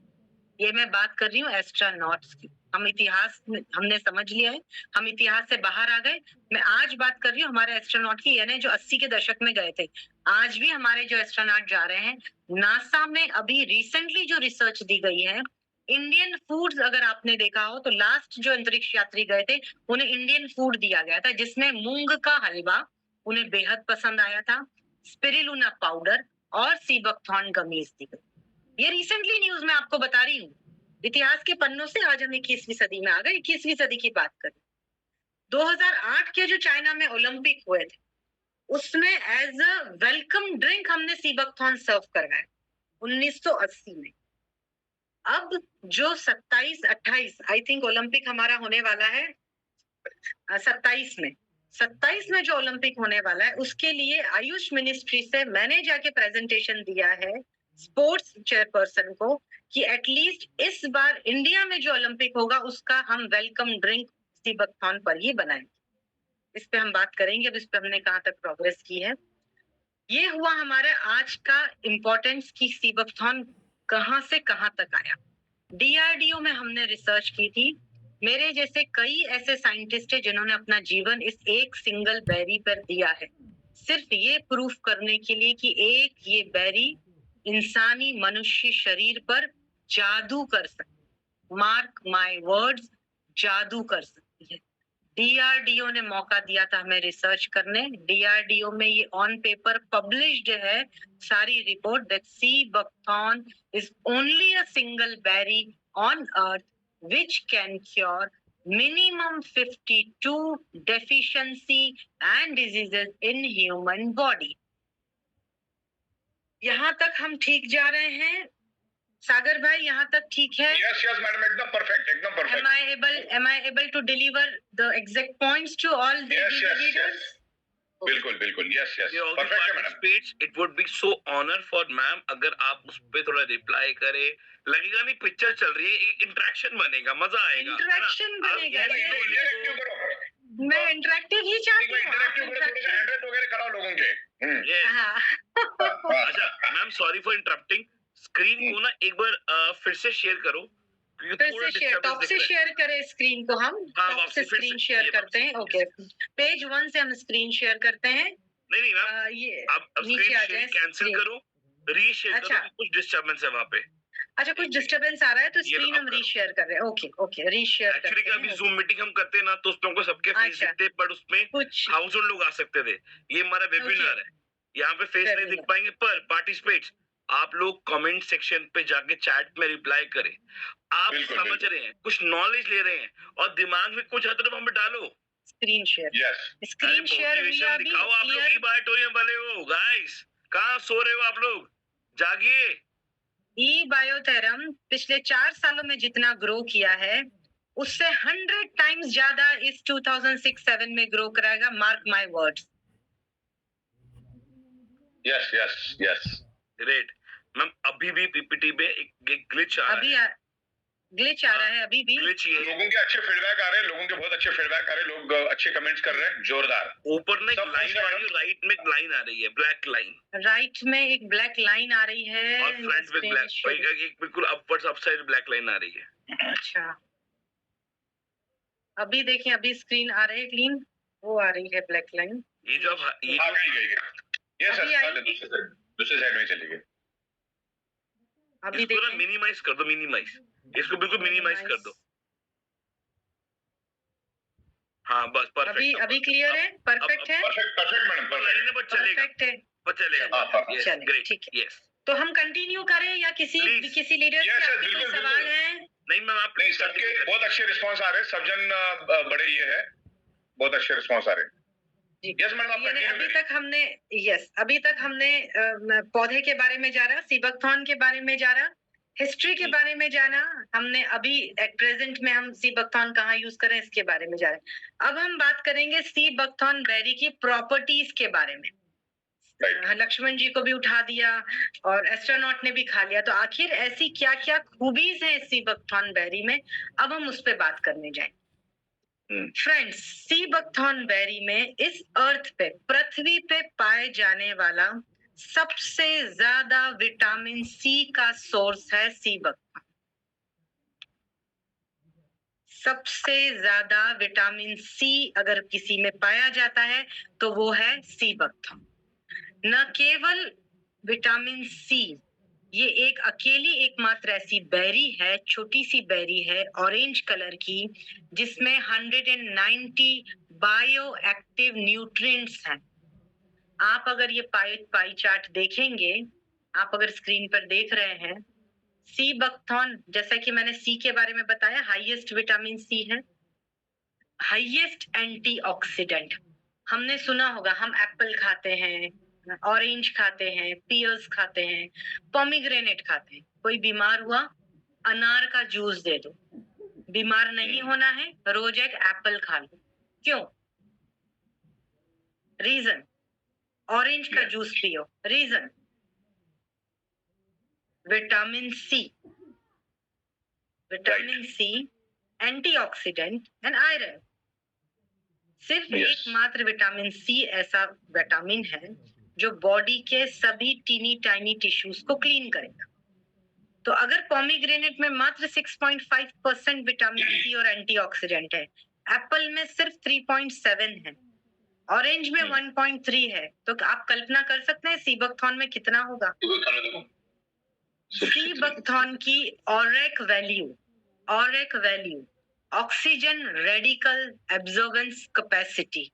ये मैं बात कर रही हूँ एस्ट्रोनॉट्स की। हम इतिहास हमने समझ लिया है, हम इतिहास से बाहर आ गए। मैं आज बात कर रही हूँ हमारे एस्ट्रोनॉट की, यानी जो 80 के दशक में गए थे। आज भी हमारे जो एस्ट्रोनॉट जा रहे हैं, नासा में अभी रिसेंटली जो रिसर्च दी गई है, इंडियन फूड्स अगर आपने देखा हो तो लास्ट जो अंतरिक्ष यात्री गए थे उन्हें इंडियन फूड दिया गया था जिसमें मूंग का हलवा उन्हें बेहद पसंद आया था, स्पिरुलिना पाउडर और सी बकथॉर्न गमीज दी गई। ये रिसेंटली न्यूज में आपको बता रही हूँ। इतिहास के पन्नों से आज हम 21वीं सदी में आ गए, 21वीं सदी की बात करें। 2008 के जो चाइना में ओलंपिक हुए थे उसमें एज अ वेलकम ड्रिंक हमने सी बकथॉर्न सर्व करवाया 1980 में। अब जो 27-28 आई थिंक ओलंपिक हमारा होने वाला है 27 में जो ओलंपिक होने वाला है, उसके लिए आयुष मिनिस्ट्री से मैंने जाके प्रेजेंटेशन दिया है स्पोर्ट्स चेयरपर्सन को कि एटलीस्ट इस बार इंडिया में जो ओलंपिक होगा उसका हम वेलकम ड्रिंक सी बकथॉर्न पर ही बनाएंगे। इस पे हम बात करेंगे अब इस पे हमने कहाँ तक प्रोग्रेस की है। ये हुआ हमारे आज का इम्पोर्टेंस की सी बकथॉर्न कहाँ से कहाँ तक आया। DRDO में हमने रिसर्च की थी। मेरे जैसे कई ऐसे साइंटिस्ट हैं जिन्होंने अपना जीवन इस एक सिंगल बेरी पर दिया है, सिर्फ ये प्रूफ करने के लिए कि एक ये बेरी इंसानी मनुष्य शरीर पर जादू कर सकती। मार्क माय वर्ड्स, जादू कर सकती है। DRDO ने मौका दिया था हमें रिसर्च करने। DRDO में ये ऑन पेपर पब्लिश्ड है सारी report that sea buckthorn is only a single berry on earth which can cure minimum 52 deficiency and diseases in human body. यहाँ तक हम ठीक जा रहे हैं सागर भाई, यहाँ तक ठीक है? यस यस मैडम, एकदम परफेक्ट, एकदम perfect. Am I able to deliver the exact points to all the leaders? बिल्कुल बिल्कुल, यस यस, परफेक्ट है madam. It would be so honour for ma'am अगर आप उस पे थोड़ा रिप्लाई करे। लगेगा नहीं पिक्चर चल रही है, एक इंटरेक्शन बनेगा, मजा आएगा। इंटरेक्शन बनेगा। मैं इंटरेक्टिव ही चाहती हूँ। इंटरेक्टिव वगैरह कराओ लोगों के। हाँ। अच्छा ma'am, sorry for interrupting. Screen को ना एक बार फिर से शेयर करो, फिर से शेयर, टॉप से शेयर करें स्क्रीन को। हम टॉप से स्क्रीन शेयर करते हैं। ओके, पेज 1 से हम स्क्रीन शेयर करते हैं। नहीं मैम, ये आप नीचे आ जाए, कैंसिल करो, रीशेयर करो। कुछ डिस्टर्बेंस है वहाँ पे। अच्छा, कुछ डिस्टर्बेंस आ रहा है तो स्क्रीन हम रीशेयर कर रहे हैं। ओके रीशेयर करते हैं। एक्चुअली अभी जूम मीटिंग हम करते हैं ना, तो उसमें को सबके फेस दिखते हैं, बट उसमें कुछ 1000 लोग आ सकते थे। ये हमारा वेबिनार है, यहाँ पे फेस नहीं दिख पाएंगे, पर पार्टिसिपेट्स आप लोग कमेंट सेक्शन पे जाके चैट में रिप्लाई करें। आप समझ रहे हैं, कुछ नॉलेज ले रहे हैं और दिमाग में कुछ हद तक हमें डालो। स्क्रीन शेयर, स्क्रीन शेयर दिखाओ। आप लोग ई बायोटोरियम वाले हो गाइस, कहाँ सो रहे हो आप लोग? जागिए। ई बायोथेरम पिछले 4 सालों में जितना ग्रो किया है उससे 100 टाइम्स ज्यादा इस 2006-7 में ग्रो कराएगा। Mark my words. Yes yes yes, great ma'am. अभी भी पीपीटी पे एक ग्लिच आ रहा है। ग्लिच आ रहा है अभी भी। ग्लिच ये लोगों के अच्छे फीडबैक आ रहे हैं, लोगों के बहुत अच्छे फीडबैक आ रहे हैं, लोग अच्छे कमेंट्स कर रहे हैं, जोरदार। ऊपर में एक लाइन आ रही है, राइट में एक लाइन आ रही है, ब्लैक लाइन। राइट में एक ब्लैक लाइन आ रही है और फ्रंट पे ब्लैक, एक बिल्कुल अपवर्ड्स अपसाइड ब्लैक लाइन आ रही है। अच्छा, अभी देखिए, अभी स्क्रीन आ रही है क्लीन, वो आ रही है ब्लैक लाइन। ये जो यस अभी आई? सर, दूसरे साइड में चली गई। अभी इसको ना देखें। मिनिमाइज कर दो, मिनिमाइज, इसको बिल्कुल मिनिमाइज कर दो। हाँ बस अभी परफेक्ट। अभी क्लियर है, परफेक्ट है, परफेक्ट मैडम, परफेक्ट। चलेगा, परफेक्ट है। पर चलेगा। हाँ, यस चलेगा, ग्रेट, ठीक है। यस। तो हम कंटिन्यू करें या किसी Please. लीडर्स Yes, के sir, आपके कोई बिल्कुल, सवाल बिल्कुल। है? नहीं मैम, आप नहीं, सबके बहुत अच्छे रिस्पांस आ रहे हैं, सब जन बड़े ये है, बहुत अच्छे रिस्पांस आ रहे हैं। जी। यस मैडम, आप यानी continue अभी करिए। तक हमने अभी तक हमने पौधे के बारे में जाना, सीबकथॉर्न के बारे में जाना, हिस्ट्री के बारे में जाना हमने। अभी एट प्रेजेंट में हम सीबकथॉर्न कहाँ यूज करें इसके बारे में जाना। अब हम बात करेंगे सीबकथॉर्न बेरी की प्रॉपर्टीज के बारे में। लक्ष्मण जी को भी उठा दिया और एस्ट्रोनॉट ने भी खा लिया, तो आखिर ऐसी क्या क्या खूबीज हैं सीबकथॉर्न बेरी में, अब हम उस पर बात करने जाएंगे। फ्रेंड्स, सीबकथॉर्न बेरी में इस अर्थ पे, पृथ्वी पे पाए जाने वाला सबसे ज्यादा विटामिन सी का सोर्स है सीबकथॉर्न। सबसे ज्यादा विटामिन सी अगर किसी में पाया जाता है तो वो है सीबकथॉर्न। न केवल विटामिन सी, ये एक अकेली एकमात्र ऐसी बेरी है, छोटी सी बेरी है ऑरेंज कलर की, जिसमें 190 बायो एक्टिव न्यूट्रिएंट्स हैं। आप अगर ये पाई चार्ट देखेंगे, आप अगर स्क्रीन पर देख रहे हैं, सीबकथॉर्न, जैसा कि मैंने सी के बारे में बताया, हाईएस्ट विटामिन सी है, हाईएस्ट एंटीऑक्सीडेंट। हमने सुना होगा, हम एप्पल खाते हैं, ऑरेंज खाते हैं, पियर्स खाते हैं, पोमीग्रेनेट खाते हैं। कोई बीमार हुआ, अनार का जूस दे दो। बीमार नहीं होना है, रोज एक एप्पल खा लो। क्यों? रीजन, ऑरेंज का जूस पियो। Reason, vitamin C. Vitamin C antioxidant and iron. सिर्फ एकमात्र विटामिन सी ऐसा विटामिन है जो बॉडी के सभी टीनी टाइनी टिश्यूज को क्लीन करेगा। तो अगर पोमीग्रेनेट में मात्र 6.5% विटामिन सी और एंटीऑक्सीडेंट है, एप्पल में सिर्फ 3.7 है, ऑरेंज में 1.3 है, तो आप कल्पना कर सकते हैं सीबकथॉर्न में कितना होगा। सीबकथॉर्न की ORAC value, oxygen radical absorbance capacity,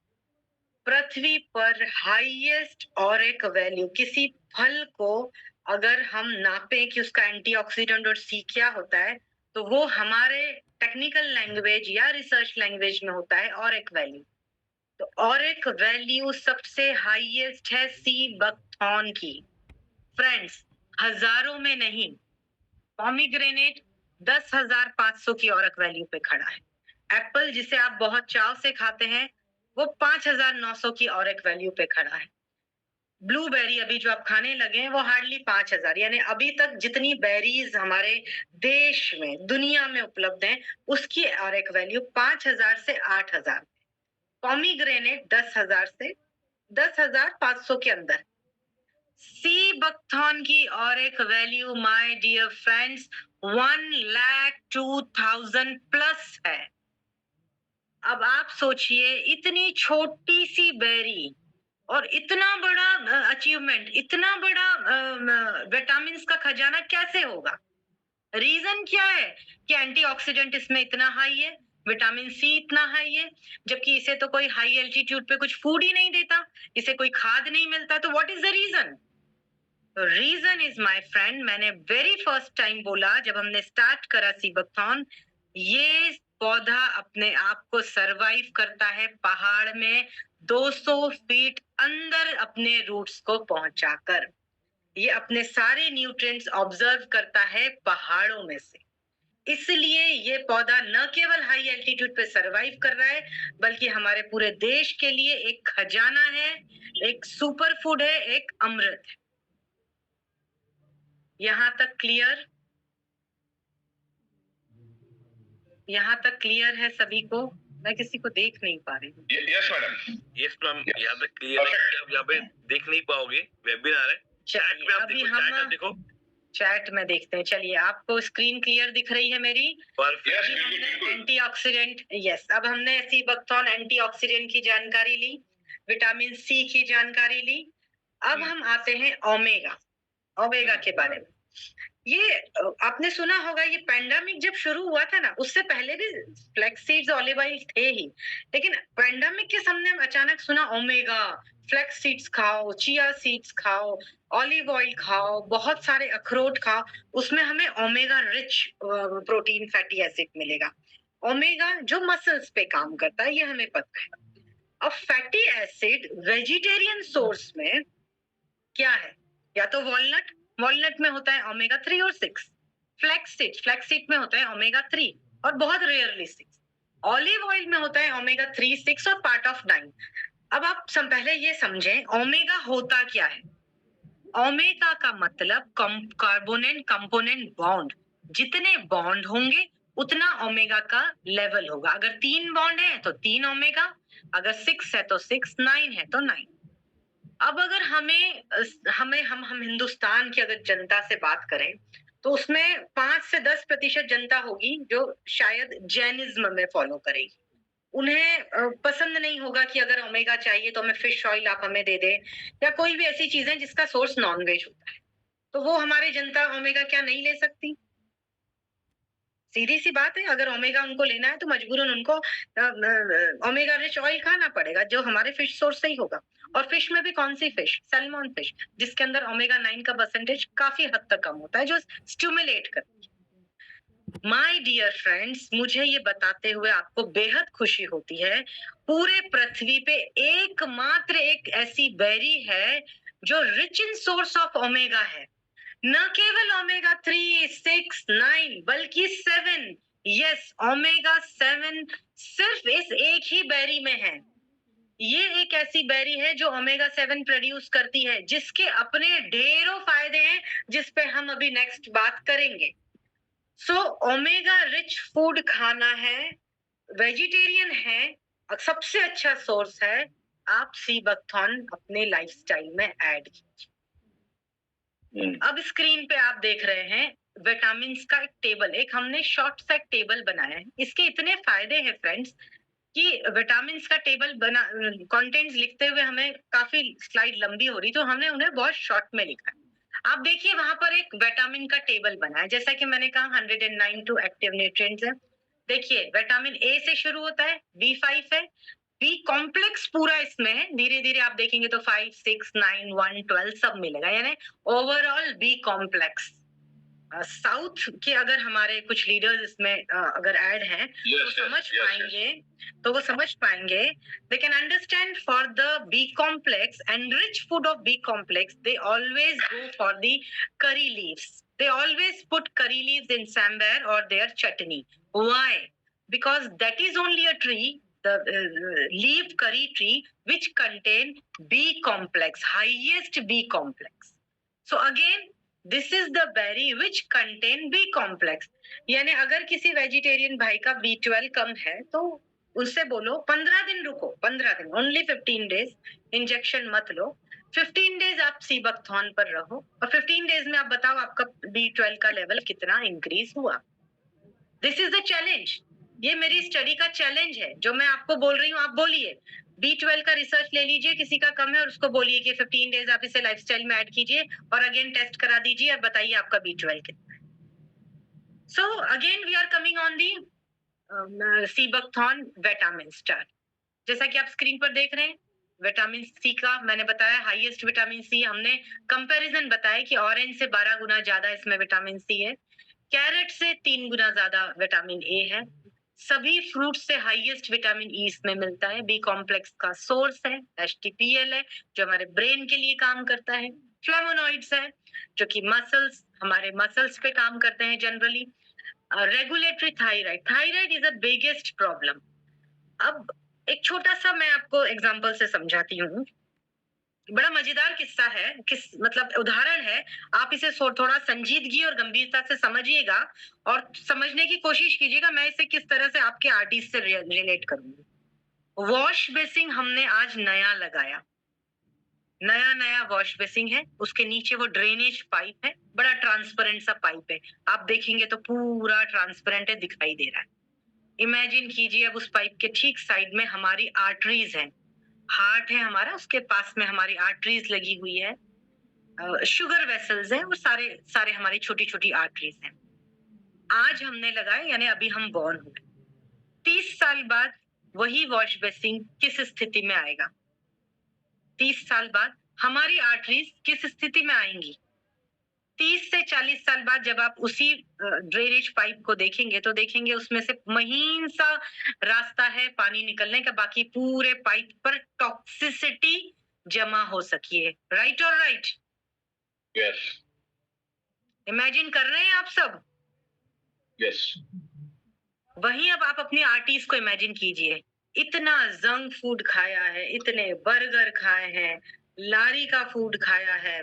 पृथ्वी पर हाईएस्ट ऑरेक वैल्यू। किसी फल को अगर हम नापें कि उसका एंटीऑक्सीडेंट और सी क्या होता है, तो वो हमारे टेक्निकल लैंग्वेज या रिसर्च लैंग्वेज में होता है ऑरेक वैल्यू। तो ऑरेक वैल्यू सबसे हाईएस्ट है सीबकथॉर्न की। फ्रेंड्स, हजारों में नहीं, पोमीग्रेनेट 10,500 की ऑरेक वैल्यू पे खड़ा है। एप्पल, जिसे आप बहुत चाव से खाते हैं, वो 5,900 की ऑरेक वैल्यू पे खड़ा है। ब्लूबेरी अभी जो आप खाने लगे हैं वो हार्डली 5,000, यानी अभी तक जितनी बेरीज हमारे देश में, दुनिया में उपलब्ध हैं, उसकी ऑरेक वैल्यू 5,000 से 8,000। पोमीग्रेनेट 10,000 से 10,500 के अंदर। सीबकथॉर्न की ORAC value, my dear friends, 1,02,000 plus है। अब आप सोचिए, इतनी छोटी सी बेरी और इतना बड़ा अचीवमेंट, इतना बड़ा विटामिन का खजाना कैसे होगा? रीजन क्या है कि एंटीऑक्सीडेंट इसमें इतना हाई है, विटामिन सी इतना हाई है, जबकि इसे तो कोई हाई एल्टीट्यूड पे कुछ फूड ही नहीं देता, इसे कोई खाद नहीं मिलता। तो what is the reason? Reason is, my friend, मैंने वेरी फर्स्ट टाइम बोला जब हमने स्टार्ट करा सीबकथॉर्न, ये पौधा अपने आप को सरवाइव करता है पहाड़ में 200 फीट अंदर अपने रूट्स को पहुंचाकर। ये अपने सारे न्यूट्रिएंट्स ऑब्जर्व करता है पहाड़ों में से। इसलिए ये पौधा न केवल हाई एल्टीट्यूड पे सरवाइव कर रहा है, बल्कि हमारे पूरे देश के लिए एक खजाना है, एक सुपर फूड है, एक अमृत है। यहां तक क्लियर? यहाँ तक क्लियर है सभी को? मैं किसी को देख नहीं पा रही हूँ। यस मैडम, यस मैम, यहाँ तक क्लियर है। आप यहाँ पे देख नहीं पाओगे, वेबिनार है। चैट में आप अभी देखो, चैट आप देखो, चैट में देखते हैं। चलिए, आपको स्क्रीन क्लियर दिख रही है मेरी? परफेक्ट। हमने एंटीऑक्सीडेंट, यस, अब हमने सीबकथॉर्न एंटीऑक्सीडेंट की जानकारी ली, विटामिन सी की जानकारी ली, अब हम आते हैं ओमेगा, ओमेगा के बारे में। ये आपने सुना होगा, ये पैंडेमिक जब शुरू हुआ था ना, उससे पहले भी फ्लैक्स सीड्स, ऑलिव ऑयल थे ही, लेकिन पैंडेमिक के सामने हम अचानक सुना ओमेगा, फ्लैक्स सीड्स खाओ, चिया सीड्स खाओ, ऑलिव ऑयल खाओ, बहुत सारे अखरोट खाओ, उसमें हमें omega rich protein fatty acid मिलेगा। ओमेगा जो मसल्स पे काम करता है, ये हमें पता है। अब फैटी एसिड वेजिटेरियन सोर्स में क्या है? या तो वॉलनट, वॉलनट में होता है ओमेगा 3 और 6, फ्लैक्स सीड में होता है ओमेगा 3 और बहुत रेयरली 6, ऑलिव ऑयल में होता है ओमेगा 3, 6 और पार्ट ऑफ 9। अब आप पहले ये समझें ओमेगा होता क्या है। ओमेगा का मतलब कार्बोनेट कंपोनेंट बॉन्ड, जितने बॉन्ड होंगे उतना ओमेगा का लेवल होगा। अगर 3 बॉन्ड है तो 3 ओमेगा, अगर 6 है तो 6, 9 है तो 9। अब अगर हम हिंदुस्तान की अगर जनता से बात करें तो उसमें 5 से 10% जनता होगी जो शायद जैनिज्म में फॉलो करेगी। उन्हें पसंद नहीं होगा कि अगर ओमेगा चाहिए तो हमें फिश ऑयल आप हमें दे दे, या कोई भी ऐसी चीजें जिसका सोर्स नॉनवेज होता है, तो वो हमारी जनता ओमेगा क्या नहीं ले सकती? सीधी सी बात है, अगर ओमेगा उनको लेना है तो मजबूरन उनको ओमेगा रिच ऑयल खाना पड़ेगा जो हमारे फिश सोर्स से ही होगा। और फिश में भी कौन सी फिश? सैल्मन फिश, जिसके अंदर ओमेगा 9 का परसेंटेज काफी हद तक कम होता है, जो स्टिमुलेट करती है। माय डियर फ्रेंड्स, मुझे ये बताते हुए आपको बेहद खुशी होती है, पूरे पृथ्वी पे एकमात्र एक ऐसी बेरी है जो rich in source of omega है। न केवल ओमेगा 3, 6, 9 बल्कि 7, यस ओमेगा 7 सिर्फ इस एक ही बेरी में है। ये एक ऐसी बेरी है जो ओमेगा 7 प्रोड्यूस करती है, जिसके अपने ढेरों फायदे हैं, जिस पे हम अभी नेक्स्ट बात करेंगे। सो ओमेगा रिच फूड खाना है, वेजिटेरियन है, सबसे अच्छा सोर्स है। आप सी बकथॉर्न अपने लाइफस्टाइल में ऐड कीजिए। अब स्क्रीन पे आप देख रहे हैं विटामिन का एक टेबल, एक हमने शॉर्ट सा टेबल बनाया है। इसके इतने फायदे हैं फ्रेंड्स कि विटामिन का टेबल बना, कंटेंट्स लिखते हुए हमें काफी स्लाइड लंबी हो रही, तो हमने उन्हें बहुत शॉर्ट में लिखा है। आप देखिए वहां पर एक विटामिन का टेबल बना है, जैसा कि मैंने कहा 109 एक्टिव न्यूट्रिएंट्स है। देखिए विटामिन ए से शुरू होता है, B5 है, बी कॉम्प्लेक्स पूरा इसमें है, धीरे धीरे आप देखेंगे तो 5, 6, 9, 1, 12 सब मिलेगा, यानी ओवरऑल बी कॉम्प्लेक्स। साउथ के अगर हमारे कुछ लीडर्स इसमें अगर ऐड हैं तो समझ पाएंगे, तो वो समझ पाएंगे, they can understand for the B complex and rich food of B complex, they always go for the curry leaves, they always put curry leaves in sambar or their chutney. Why? Because that is only a tree, the leaf curry tree, which contain B complex, highest B complex. So again, this is the berry which contain B complex. यानी अगर किसी vegetarian भाई का B12 कम है तो उससे बोलो 15 दिन रुको, 15 दिन, ओनली 15 डेज, इंजेक्शन मत लो, 15 डेज आप सी बकथॉर्न पर रहो और 15 डेज में आप बताओ आपका B12 का लेवल कितना इंक्रीज हुआ। दिस इज द चैलेंज, ये मेरी स्टडी का चैलेंज है जो मैं आपको बोल रही हूँ। आप बोलिए B12 का रिसर्च ले लीजिए, किसी का कम है और उसको बोलिए कि 15 डेज आप इसे लाइफस्टाइल में ऐड कीजिए और अगेन टेस्ट करा दीजिए और बताइए आपका B12 कितना है। So again we are coming on the sea buckthorn vitamin star. जैसा कि आप स्क्रीन पर देख रहे हैं, विटामिन सी का मैंने बताया हाईएस्ट विटामिन सी, हमने कंपैरिजन बताया कि ऑरेंज से 12 गुना ज्यादा इसमें विटामिन सी है, कैरेट से 3 गुना ज्यादा विटामिन ए है, सभी फ्रूट से हाईएस्ट विटामिन ई इसमें मिलता है, बी कॉम्प्लेक्स का सोर्स है, HTPL है जो हमारे ब्रेन के लिए काम करता है, फ्लेवोनॉइड्स है जो कि मसल्स, हमारे मसल्स पे काम करते हैं generally, regulatory thyroid, thyroid is the biggest problem. अब एक छोटा सा मैं आपको एग्जांपल से समझाती हूँ, बड़ा मजेदार किस्सा है, मतलब उदाहरण है, आप इसे थोड़ा संजीदगी और गंभीरता से समझिएगा और समझने की कोशिश कीजिएगा मैं इसे किस तरह से आपके आर्टिस्ट से रिलेट करूंगी। वॉश बेसिन हमने आज नया लगाया, नया वॉश बेसिन है, उसके नीचे वो ड्रेनेज पाइप है, बड़ा ट्रांसपेरेंट सा पाइप है, आप देखेंगे तो पूरा ट्रांसपेरेंट है, दिखाई दे रहा है। इमेजिन कीजिए अब उस पाइप के ठीक साइड में हमारी आर्टरीज हैं, हार्ट है हमारा, उसके पास में हमारी आर्टरीज लगी हुई है, शुगर वेसल्स हैं, वो सारे सारे हमारी छोटी छोटी आर्टरीज हैं। आज हमने लगाए, यानी अभी हम बॉर्न हुए, 30 साल बाद वही वॉश बेसिन किस स्थिति में आएगा? 30 साल बाद हमारी आर्टरीज किस स्थिति में आएंगी? 30 से 40 साल बाद जब आप उसी ड्रेनेज पाइप को देखेंगे तो देखेंगे उसमें से महीन सा रास्ता है पानी निकलने का, बाकी पूरे पाइप पर टॉक्सिसिटी जमा हो सकी है। राइट और राइट? यस इमेजिन कर रहे हैं आप सब? यस वहीं अब आप अपनी आर्टिस्ट को इमेजिन कीजिए, इतना जंक फूड खाया है, इतने बर्गर खाए हैं, लारी का फूड खाया है,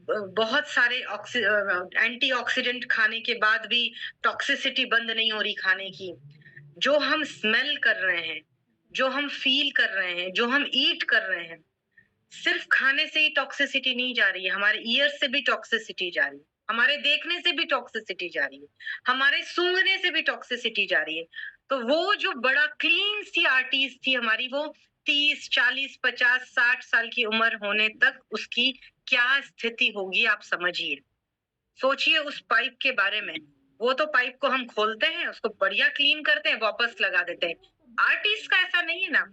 बहुत सारे एंटीऑक्सीडेंट खाने के बाद भी टॉक्सिसिटी बंद नहीं हो रही खाने की। जो हम स्मेल कर रहे हैं, जो हम फील कर रहे हैं, जो हम ईट कर रहे हैं, सिर्फ खाने से ही टॉक्सिसिटी नहीं जा रही है, हमारे ईयर से भी टॉक्सिसिटी जा रही है, हमारे देखने से भी टॉक्सिसिटी जा रही है, हमारे सूंघने से भी टॉक्सिसिटी जा रही है। तो वो जो बड़ा क्लीन सी आर्टिस्ट थी हमारी, वो 30, 40, 50, 60 साल की उम्र होने तक उसकी क्या स्थिति होगी आप समझिए। सोचिए उस पाइप के बारे में। वो तो पाइप को हम खोलते हैं, उसको बढ़िया क्लीन करते हैं, वापस लगा देते हैं। आर्टिस्ट का ऐसा नहीं है ना,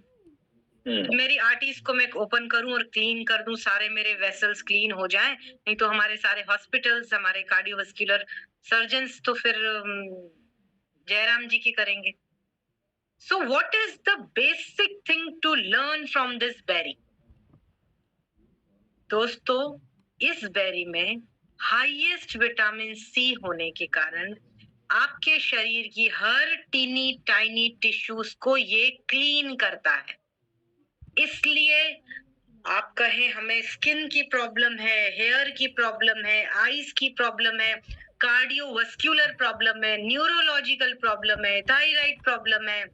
मेरी आर्टिस्ट को मैं ओपन करूं और क्लीन कर दूं, सारे मेरे वेसल्स क्लीन हो जाएं, नहीं तो हमारे सारे हॉस्पिटल्स, हमारे कार्डियोवास्कुलर सर्जन्स तो फिर जयराम जी की करेंगे। So what is the basic thing to learn from this berry? दोस्तों, इस बेरी में हाईएस्ट विटामिन सी होने के कारण आपके शरीर की हर टीनी टाइनी टिश्यूज को ये क्लीन करता है। इसलिए आप कहें हमें स्किन की प्रॉब्लम है, हेयर की प्रॉब्लम है, आईज की प्रॉब्लम है, कार्डियोवास्कुलर प्रॉब्लम है, न्यूरोलॉजिकल प्रॉब्लम है, थायराइड प्रॉब्लम है,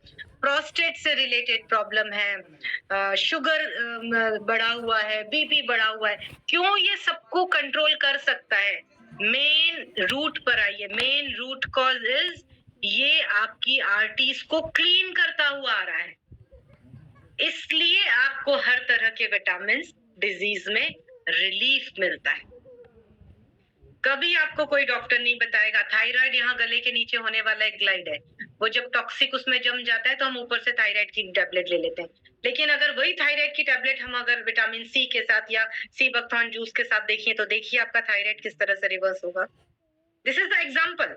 प्रोस्टेट से रिलेटेड प्रॉब्लम है, शुगर बढ़ा हुआ है, बीपी बढ़ा हुआ है, क्यों ये सबको कंट्रोल कर सकता है? मेन रूट पर आइए। मेन रूट कॉज इज ये आपकी आर्टरीज को क्लीन करता हुआ आ रहा है, इसलिए आपको हर तरह के विटामिन डिजीज में रिलीफ मिलता है। कभी आपको कोई डॉक्टर नहीं बताएगा थायराइड यहाँ गले के नीचे होने वाला एक ग्लाइड है, वो जब टॉक्सिक उसमें जम जाता है तो हम ऊपर से थायराइड की टैबलेट ले लेते हैं। लेकिन अगर वही थायराइड की टैबलेट हम अगर विटामिन सी के साथ या सी बकथॉर्न जूस के साथ देखिए तो देखिए आपका थायराइड किस तरह से रिवर्स होगा। This is the example.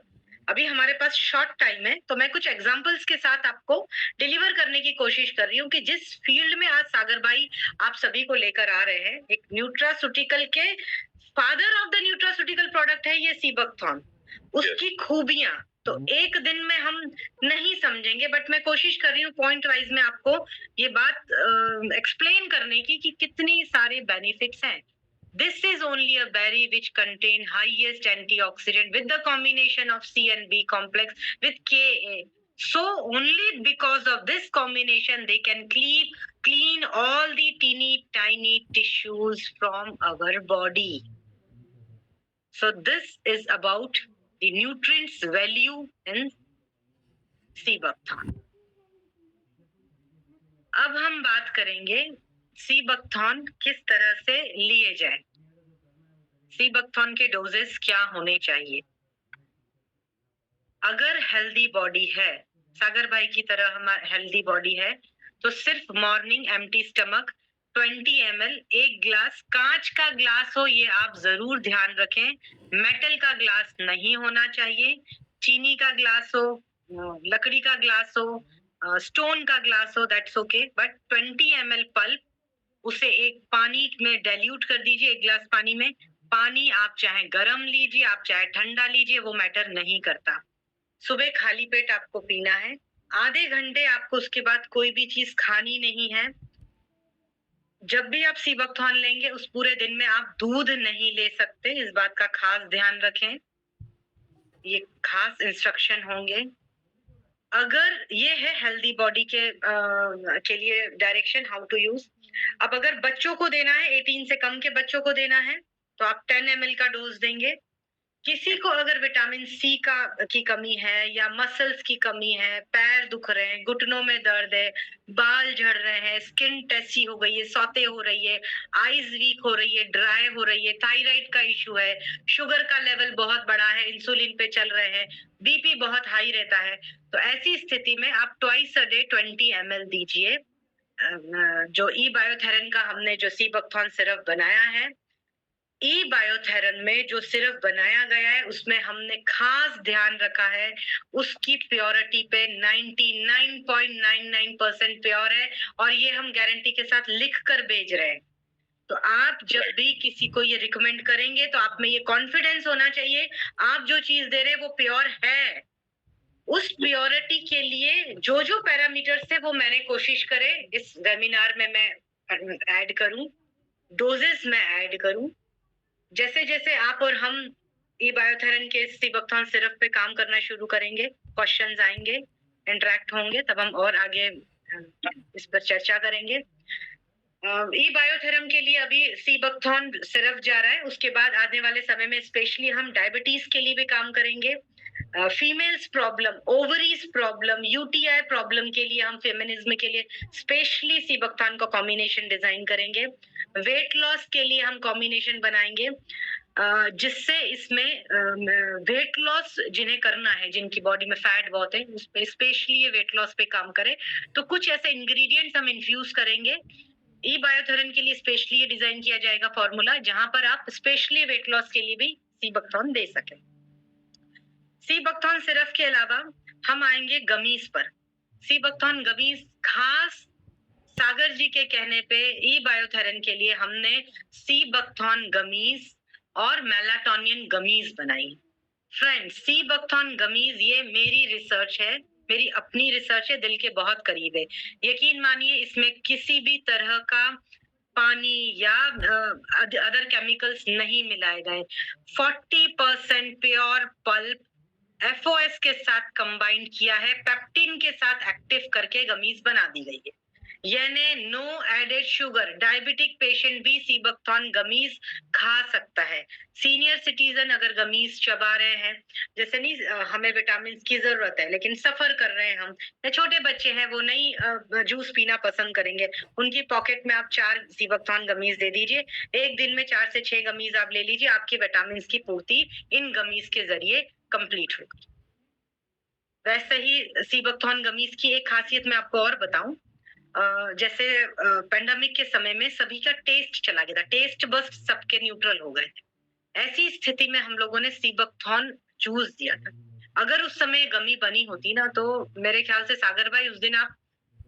अभी हमारे पास शॉर्ट टाइम है तो मैं कुछ एग्जाम्पल्स के साथ आपको डिलीवर करने की कोशिश कर रही हूँ कि जिस फील्ड में आज सागर भाई आप सभी को लेकर आ रहे हैं, एक न्यूट्रास्यूटिकल के father of the nutraceutical product है ये सीबकथॉर्न। उसकी खूबियां तो एक दिन में हम नहीं समझेंगे, बट मैं कोशिश कर रही हूँ पॉइंट वाइज में आपको ये बात एक्सप्लेन करने की कि कितनी सारे बेनिफिट्स हैं। This is only a berry which contain highest antioxidant with the combination of C and B complex with Ka. So only because of this combination they can clean all the teeny tiny tissues from our body. So this is about the nutrients value in sea buckthorn. अब हम बात करेंगे sea buckthorn किस तरह से लिए जाए, sea buckthorn के डोजेस क्या होने चाहिए। अगर हेल्दी बॉडी है, सागर भाई की तरह हमारा हेल्दी बॉडी है, तो सिर्फ मॉर्निंग एम्प्टी स्टमक 20 ml, एक ग्लास, कांच का ग्लास हो ये आप जरूर ध्यान रखें, मेटल का ग्लास नहीं होना चाहिए, चीनी का ग्लास हो, लकड़ी का ग्लास हो, स्टोन का ग्लास हो, that's okay, but 20 ml pulp, उसे एक पानी में डाइल्यूट कर दीजिए, एक गिलास पानी में। पानी आप चाहे गर्म लीजिए, आप चाहे ठंडा लीजिए, वो मैटर नहीं करता। सुबह खाली पेट आपको पीना है, आधे घंटे आपको उसके बाद कोई भी चीज खानी नहीं है। जब भी आप सीबकथॉर्न लेंगे उस पूरे दिन में आप दूध नहीं ले सकते, इस बात का खास ध्यान रखें, ये खास इंस्ट्रक्शन होंगे। अगर ये है हेल्दी बॉडी के लिए डायरेक्शन हाउ टू यूज। अब अगर बच्चों को देना है, 18 से कम के बच्चों को देना है, तो आप 10 ml का डोज देंगे। किसी को अगर विटामिन सी की कमी है या मसल्स की कमी है, पैर दुख रहे हैं, घुटनों में दर्द है, बाल झड़ रहे हैं, स्किन टेसी हो गई है, सौते हो रही है, आईज वीक हो रही है, ड्राई हो रही है, थायराइड का इशू है, शुगर का लेवल बहुत बड़ा है, इंसुलिन पे चल रहे हैं, बीपी बहुत हाई रहता है, तो ऐसी स्थिति में आप ट्वाइस अ डे 20 ml दीजिए। जो ई बायोथेरन का हमने जो सी बकथॉर्न सिरप बनाया है, ई बायोथेरन में जो सिर्फ बनाया गया है उसमें हमने खास ध्यान रखा है उसकी प्योरिटी पे 99.99% प्योर है, और ये हम गारंटी के साथ लिख कर भेज रहे हैं। तो आप जब भी किसी को ये रिकमेंड करेंगे तो आप में ये कॉन्फिडेंस होना चाहिए आप जो चीज दे रहे हैं वो प्योर है। उस प्योरिटी के लिए जो जो पैरामीटर्स थे वो मैंने कोशिश करे इस वेबिनार में मैं ऐड करूं, डोजेस में ऐड करूं। जैसे जैसे आप और हम ई बायोथेरन के सी बकथॉर्न सिरप पे काम करना शुरू करेंगे, क्वेश्चंस आएंगे, इंटरेक्ट होंगे, तब हम और आगे इस पर चर्चा करेंगे। ई बायोथेरम के लिए अभी सी बकथॉर्न सिरप जा रहा है, उसके बाद आने वाले समय में स्पेशली हम डायबिटीज के लिए भी काम करेंगे। Females problem, ovaries problem, UTI problem के लिए हम फेमिनिज्म के लिए स्पेशली सी बकथॉर्न का कॉम्बिनेशन डिजाइन करेंगे। वेट लॉस के लिए हम कॉम्बिनेशन बनाएंगे जिससे इसमें वेट लॉस जिन्हें करना है, जिनकी बॉडी में फैट बहुत है, उस पे स्पेशली ये वेट लॉस पे काम करे, तो कुछ ऐसे इंग्रेडिएंट्स हम इन्फ्यूज करेंगे। ई बायोथेरन के लिए स्पेशली ये डिजाइन किया जाएगा फॉर्मूला जहां पर आप स्पेशली वेट लॉस के लिए भी सी बकथॉर्न दे सकें। सी बकथॉर्न सिरप के अलावा हम आएंगे गमीज पर। सी बकथॉर्न गमीज खास सागर जी के कहने पे ई बायोथेरन के लिए हमने सी बकथॉर्न गमीज और मेलाटोनियन गमीज बनाई। फ्रेंड्स, सी बकथॉर्न गमीज ये मेरी रिसर्च है, मेरी अपनी रिसर्च है, दिल के बहुत करीब है। यकीन मानिए इसमें किसी भी तरह का पानी या अदर केमिकल्स नहीं मिलाए गए। 40% प्योर पल्प एफओएस के साथ कंबाइंड किया है, पेप्टिन के साथ एक्टिव करके गमीज बना दी गई है। यानी no added sugar, diabetic patient भी सी बकथॉर्न गमीज खा सकता है। सीनियर सिटीजन अगर गमीज चबा रहे हैं, जैसे नहीं हमें विटामिन की जरूरत है लेकिन सफर कर रहे हैं हम, या छोटे बच्चे हैं वो नहीं जूस पीना पसंद करेंगे, उनकी पॉकेट में आप 4 सी बकथॉर्न गमीज दे दीजिए, एक दिन में 4 से 6 गमीज आप ले लीजिए, आपकी विटामिन की पूर्ति इन गमीज के जरिए कंप्लीट होगी। वैसे ही सी बकथॉर्न गमीज की एक खासियत मैं आपको और बताऊं, जैसे पेंडेमिक के समय में सभी का टेस्ट चला गया था, टेस्ट बस सबके न्यूट्रल हो गए थे। ऐसी स्थिति में हम लोगों ने सी बकथॉर्न चूज दिया था। अगर उस समय गमी बनी होती ना तो मेरे ख्याल से सागर भाई उस दिन आप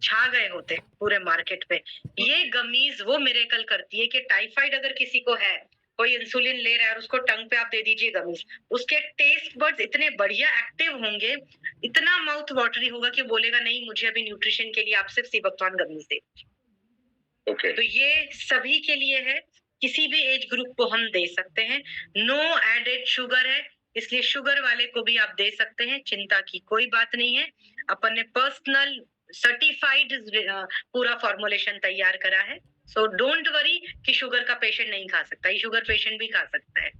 छा गए होते पूरे मार्केट पे। ये गमीज वो मिरेकल करती है कि टाइफाइड अगर किसी को है, कोई इंसुलिन ले रहा है और उसको टंग पे आप दे दीजिए गमीज, उसके टेस्ट बड्स इतने बढ़िया एक्टिव होंगे, इतना माउथ वाटरी होगा कि बोलेगा नहीं मुझे अभी न्यूट्रिशन के लिए आप सिर्फ सी बकथॉर्न गमीज दे। ओके, तो ये सभी के लिए है, किसी भी एज ग्रुप को हम दे सकते हैं। नो एडेड शुगर है, इसलिए शुगर वाले को भी आप दे सकते हैं, चिंता की कोई बात नहीं है। अपन ने पर्सनल सर्टिफाइड पूरा फॉर्मुलेशन तैयार करा है, सो डोंट वरी कि शुगर का पेशेंट नहीं खा सकता, ये शुगर पेशेंट भी खा सकता है।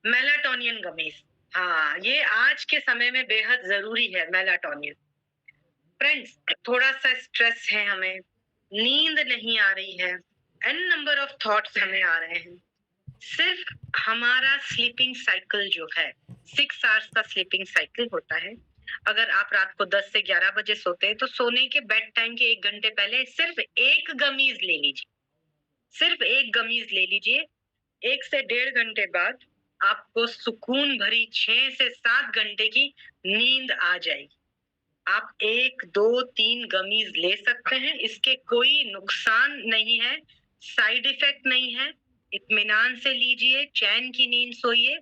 मेलाटोनियन गमीज, हाँ ये आज के समय में बेहद जरूरी है मेलाटोनियन। फ्रेंड्स, थोड़ा सा स्ट्रेस है, हमें नींद नहीं आ रही है, एन नंबर ऑफ थॉट्स हमें आ रहे हैं, सिर्फ हमारा स्लीपिंग साइकिल जो है 6 आवर्स का स्लीपिंग साइकिल होता है। अगर आप रात को 10 से 11 बजे सोते हैं तो सोने के बेड टाइम के 1 घंटे पहले सिर्फ एक गमीज ले लीजिए, सिर्फ एक गमीज ले लीजिए। 1 से 1.5 घंटे बाद आपको सुकून भरी 6 से 7 घंटे की नींद आ जाएगी। आप 1, 2, 3 गमीज ले सकते हैं, इसके कोई नुकसान नहीं है, साइड इफेक्ट नहीं है, इत्मीनान से लीजिए, चैन की नींद सोइए,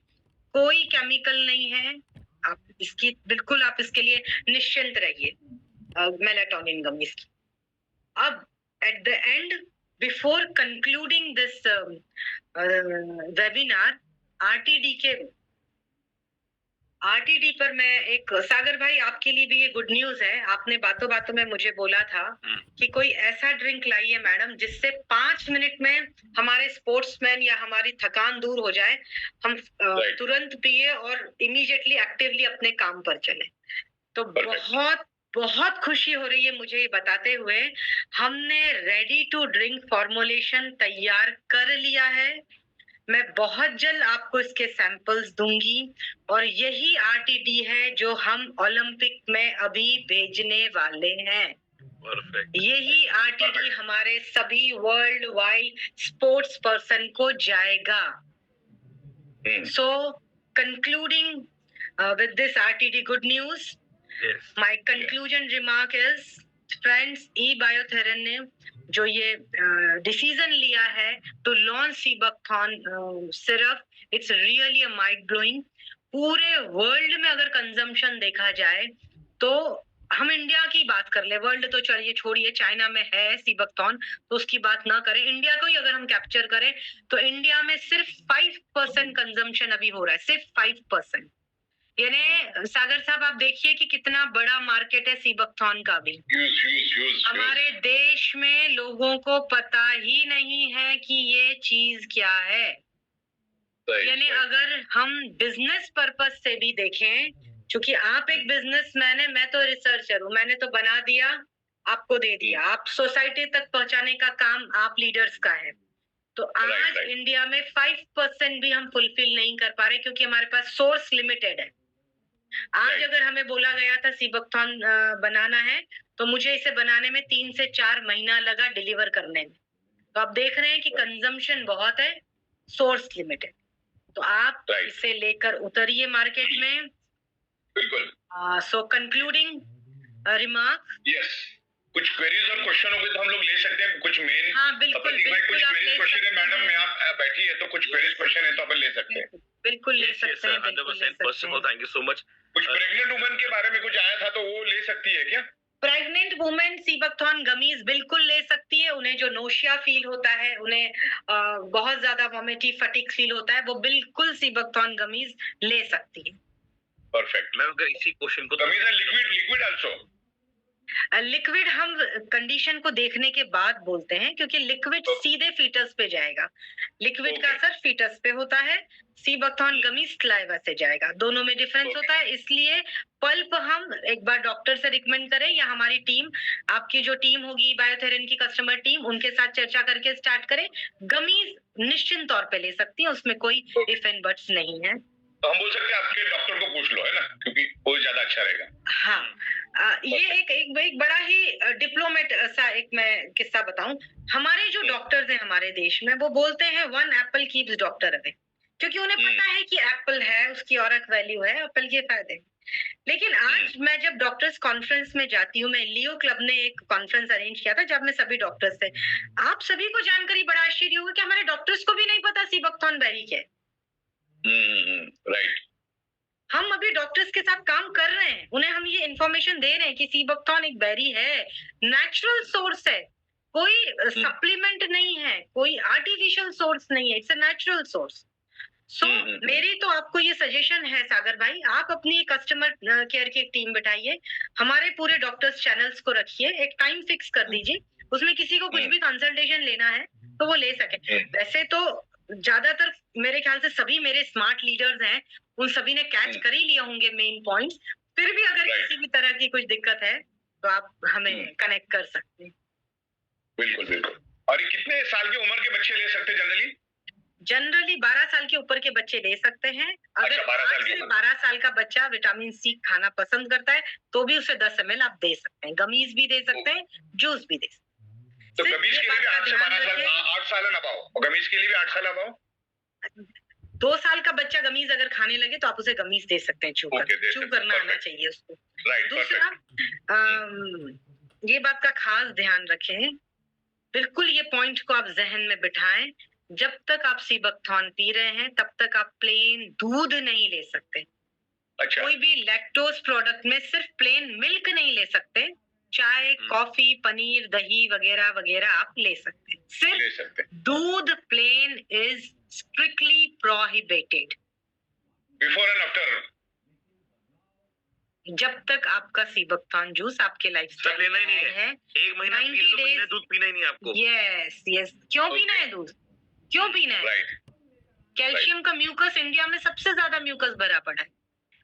कोई केमिकल नहीं है, आप इसकी बिल्कुल आप इसके लिए निश्चिंत रहिए मेलाटोनिन गमीज की। अब at the end, before concluding this webinar, RTD के आरटीडी पर मैं एक सागर भाई आपके लिए भी ये गुड न्यूज है। आपने बातों बातों में मुझे बोला था कि कोई ऐसा ड्रिंक लाइए मैडम जिससे 5 मिनट में हमारे स्पोर्ट्समैन या हमारी थकान दूर हो जाए, हम तुरंत पिए और इमीडिएटली एक्टिवली अपने काम पर चले। तो बहुत बहुत खुशी हो रही है मुझे ये बताते हुए। हमने रेडी टू ड्रिंक फॉर्मुलेशन तैयार कर लिया है। मैं बहुत जल्द आपको इसके सैंपल्स दूंगी और यही आरटीडी है जो हम ओलंपिक में अभी भेजने वाले हैं। परफेक्ट। यही आरटीडी हमारे सभी वर्ल्ड वाइड स्पोर्ट्स पर्सन को जाएगा। सो concluding with this RTD good news, Yes. my conclusion remark is, friends, eBiotherin ने जो ये डिसीजन लिया है to launch sea buckthorn syrup, it's really a mind blowing. पूरे वर्ल्ड में अगर कंजम्पशन देखा जाए तो हम इंडिया की बात कर ले, वर्ल्ड तो चलिए छोड़िए, चाइना में है सीबकथॉन तो उसकी बात ना करें, इंडिया को ही अगर हम कैप्चर करें तो इंडिया में सिर्फ 5% कंजम्पशन अभी हो रहा है, सिर्फ 5%। यानी सागर साहब आप देखिए कि कितना बड़ा मार्केट है सीबकथॉन का भी। हमारे देश में लोगों को पता ही नहीं है कि ये चीज क्या है। यानी अगर हम बिजनेस पर्पस से भी देखें, क्योंकि आप एक बिजनेसमैन है, मैं तो रिसर्चर हूँ, मैंने तो बना दिया आपको दे दिया, आप सोसाइटी तक पहुंचाने का काम आप लीडर्स का है। तो आज इंडिया में 5% भी हम फुलफिल नहीं कर पा रहे क्योंकि हमारे पास सोर्स लिमिटेड है। आज अगर हमें बोला गया था सीबकथॉन बनाना है तो मुझे इसे बनाने में 3 से 4 महीना लगा डिलीवर करने में। तो आप देख रहे हैं कि कंजम्पशन बहुत है, सोर्स लिमिटेड। तो आप इसे लेकर उतरिए मार्केट में। बिल्कुल। सो कंक्लूडिंग रिमार्क, यस, कुछ क्वेरीज और क्वेश्चन होंगे तो हम लोग ले सकते हैं। कुछ मेन, हाँ बिल्कुल, कुछ क्वेरीज क्वेश्चन है मैडम, में आप बैठी है तो कुछ क्वेरीज क्वेश्चन है तो अपन ले सकते हैं। बिल्कुल ले सकते हैं। 100%। First of all thank you so much. कुछ प्रेग्नेंट वुमन के बारे में कुछ आया था तो वो ले सकती है क्या? प्रेग्नेंट वुमेन सीबकथॉन गमीज बिल्कुल ले सकती है। उन्हें जो नोशिया फील होता है, उन्हें बहुत ज्यादा वॉमिटी फटीक फील होता है, वो बिल्कुल सीबकथॉन गमीज ले सकती है। परफेक्ट। मैं अगर इसी क्वेश्चन को gummies and liquid also. Liquid हम कंडीशन को देखने के बाद बोलते हैं क्योंकि लिक्विड सीधे फीटस पे जाएगा, लिक्विड का असर फीटस पे होता है, सीबकथॉन गमी स्लाइवा से जाएगा, दोनों में डिफरेंस होता है। इसलिए पल्प हम एक बार डॉक्टर से रिकमेंड करें या हमारी टीम, आपकी जो टीम होगी बायोथेरेन की कस्टमर टीम, उनके साथ चर्चा करके स्टार्ट करें। गमीज निश्चिंत तौर पे ले सकती है, उसमें कोई इफ एंड बट्स नहीं है। तो हम बोल सकते हैं आपके डॉक्टर को पूछ लो, है ना, क्योंकि वो ज्यादा अच्छा रहेगा। हाँ, ये एक बड़ा ही डिप्लोमेट सा एक मैं किस्सा बताऊं। हमारे जो डॉक्टर्स हैं हमारे देश में, वो बोलते हैं 1 एप्पल कीप्स डॉक्टर अवे, क्योंकि उन्हें पता है कि एप्पल है, उसकी और एक वैल्यू है, एप्पल के फायदे। लेकिन आज मैं जब डॉक्टर्स कॉन्फ्रेंस में जाती हूँ, मैं लियो क्लब ने एक कॉन्फ्रेंस अरेंज किया था जब मैं सभी डॉक्टर्स थे, आप सभी को जानकारी बड़ा आश्चर्य होगा कि हमारे डॉक्टर्स को भी नहीं पता सीबकथॉन बेरी क्या है। राइट। हम अभी डॉक्टर्स के साथ काम कर रहे हैं, उन्हें हम ये इंफॉर्मेशन दे रहे हैं कि सीबकथॉन एक बेरी है, नेचुरल सोर्स है, कोई सप्लीमेंट नहीं है, कोई आर्टिफिशियल सोर्स नहीं है, इट्स अ नेचुरल सोर्स। सो मेरी तो आपको ये सजेशन है सागर भाई, आप अपनी कस्टमर केयर की एक टीम बिठाइए, हमारे पूरे डॉक्टर्स चैनल्स को रखिए, एक टाइम फिक्स कर दीजिए, उसमें किसी को कुछ भी कंसल्टेशन लेना है तो वो ले सके। वैसे तो ज्यादातर मेरे ख्याल से सभी मेरे स्मार्ट लीडर्स हैं, उन सभी ने कैच कर ही लिए होंगे मेन पॉइंट्स। फिर भी अगर किसी भी तरह की कुछ दिक्कत है तो आप हमें कनेक्ट कर सकते हैं। बिल्कुल बिल्कुल। और ये कितने साल की उम्र के बच्चे ले सकते हैं जनरली 12 साल के ऊपर के बच्चे ले सकते हैं। अगर 12 साल का बच्चा विटामिन सी खाना पसंद करता है तो भी उसे 10 ml आप दे सकते हैं, गमीज भी दे सकते हैं, जूस भी दे सकते हैं। तो गमीज के लिए भी 8 साल अबाव, गमीज के लिए भी 8 साल अबाव। 2 साल का बच्चा गमीज अगर खाने लगे तो आप उसे गमीज दे सकते हैं, चू करना आना चाहिए उसको। दूसरा, ये बात का खास ध्यान रखें, बिल्कुल ये पॉइंट को आप जहन में बिठाएं, जब तक आप सीबकथॉन पी रहे हैं तब तक आप प्लेन दूध नहीं ले सकते। अच्छा। कोई भी लैक्टोज प्रोडक्ट में सिर्फ प्लेन मिल्क नहीं ले सकते, चाय, कॉफी, पनीर, दही वगैरह वगैरह आप ले सकते हैं, सिर्फ दूध plain is strictly prohibited. Before and after जब तक आपका सीबकथॉर्न जूस आपके लाइफस्टाइल लेना ही में नहीं ऐड है। एक महीना 90 पी लो तो days- महीने दूध पीना ही नहीं आपको। यस यस, क्यों पीना है दूध? क्यों पीना है? राइट। कैल्शियम का म्यूकस इंडिया में सबसे ज्यादा म्यूकस भरा पड़ा है।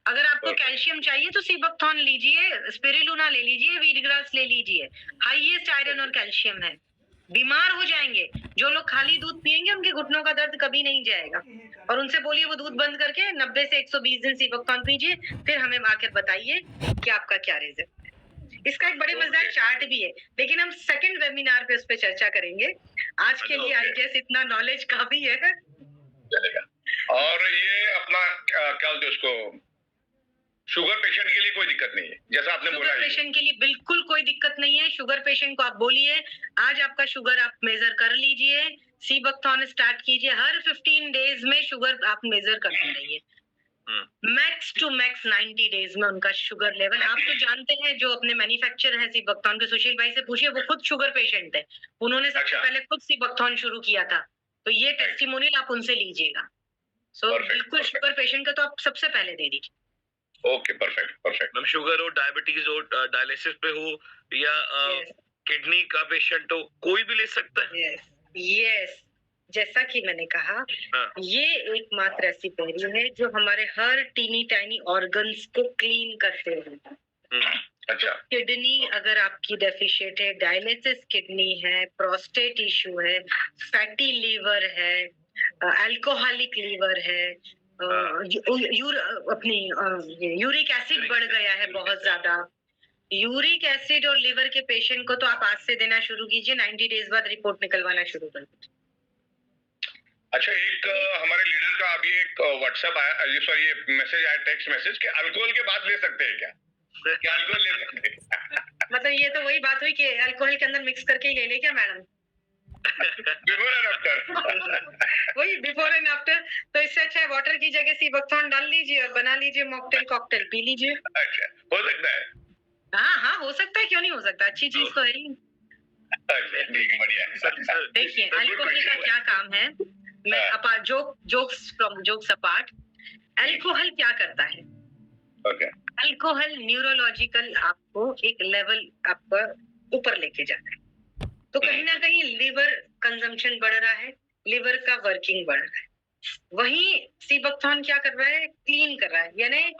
अगर आपको Perfect. कैल्शियम चाहिए तो सीबकथॉर्न लीजिए, स्पिरुलिना ले लीजिए, वीटग्रास ले लीजिए, हाईएस्ट आयरन और कैल्शियम है। बीमार हो जाएंगे जो लोग खाली दूध पिएंगे, उनके घुटनों का दर्द कभी नहीं जाएगा। और उनसे बोलिए वो दूध बंद करके 90 से 120 दिन सीबकथॉर्न पीजिए, फिर हमें आकर बताइए कि आपका क्या रिजल्ट है। इसका एक बड़े मजेदार चार्ट भी है, लेकिन हम सेकंड वेबिनार पे उस पर चर्चा करेंगे। आज के लिए आई गेस इतना नॉलेज काफी है। चलेगा। और ये अपना क्या बोलते हैं उसको, शुगर पेशेंट के लिए कोई दिक्कत नहीं है, जैसा आपने बोला। शुगर पेशेंट के लिए बिल्कुल कोई दिक्कत नहीं है। शुगर पेशेंट को आप बोलिए आज आपका शुगर आप मेजर कर लीजिए, सीबकथॉर्न स्टार्ट कीजिए, हर 15 डेज में शुगर आप मेजर करते रहिए। मैक्स टू मैक्स 90 डेज में उनका शुगर लेवल, आप तो जानते हैं जो अपने मैन्युफैक्चरर है सीबकथॉर्न के, सुशील भाई से पूछिए, वो खुद शुगर पेशेंट है, उन्होंने सबसे अच्छा। पहले खुद सीबकथॉर्न शुरू किया था, तो ये टेस्टिमोनियल आप उनसे लीजिएगा। सो Perfect, बिल्कुल perfect. शुगर पेशेंट का तो आप सबसे पहले दे दीजिए। Okay, perfect perfect. Ma'am sugar हो, डायबिटीज हो, डायलिसिस पे हो या Yes. किडनी का पेशेंट हो, कोई भी ले सकता है। यस यस, जैसा कि मैंने कहा, हाँ। ये एकमात्र ऐसी पेरी है जो हमारे हर टीनी टाइनी ऑर्गन्स को क्लीन करते हैं। अच्छा। किडनी अगर आपकी डेफिशिएंट है, डायलिसिस किडनी है, प्रोस्टेट इशू है, फैटी लीवर है, अल्कोहलिक लीवर है, यूरिक एसिड बढ़ गया है बहुत ज्यादा। यूरिक एसिड और लिवर के पेशेंट को तो आप आज से देना शुरू कीजिए, 90 डेज बाद रिपोर्ट निकलवाना शुरू कर दीजिए। अच्छा, एक हमारे लीडर का अभी एक व्हाट्सएप आया, सॉरी ये मैसेज आया, टेक्स्ट मैसेज, कि अल्कोहल के बाद ले सकते हैं क्या? क्या अल्कोहल ले सकते हैं? मतलब ये तो वही बात हुई कि अल्कोहल के अंदर मिक्स करके ही ले ले क्या मैडम? Before and after. वही बिफोर एंड आफ्टर। तो इससे अच्छा है वाटर की जगह सीबकथॉर्न डाल लीजिए और बना लीजिए मॉकटेल कॉकटेल पी लीजिए। अच्छा, हो सकता है। हाँ हाँ हो सकता है, क्यों नहीं हो सकता, अच्छी चीज तो है ही। अच्छा, ठीक है, बढ़िया। देखिए अल्कोहल का क्या काम है, मैं अपा jokes from jokes apart, alcohol क्या करता है? ओके। अल्कोहल न्यूरोलॉजिकल आपको एक लेवल आपका ऊपर लेके जाता है, तो कहीं ना कहीं लिवर कंजम्पशन बढ़ रहा है, लिवर का वर्किंग बढ़ रहा है। वहीं सीबकथॉर्न क्या कर रहा है? क्लीन कर रहा है। यानी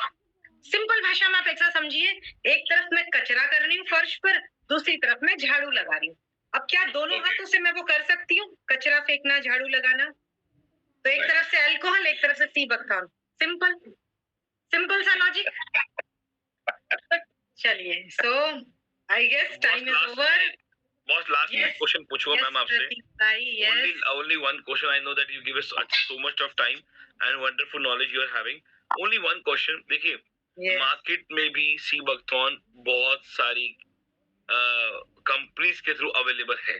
सिंपल भाषा में आप ऐसा समझिए, एक तरफ मैं कचरा कर रही हूँ फर्श पर, दूसरी तरफ मैं झाड़ू लगा रही हूँ। अब क्या दोनों हाथों से मैं वो कर सकती हूँ, कचरा फेंकना, झाड़ू लगाना? तो एक तरफ से अल्कोहल, एक तरफ से सीबकथॉर्न, सिंपल सिंपल सा लॉजिक। चलिए, so I guess time is over. Boss last Yes. Question पूछूंगा मैम आपसे। Only one question. I know that you give us so much of time and wonderful knowledge you are having. Only one question. देखिए, market में भी sea buckthorn बहुत सारी companies के through available है।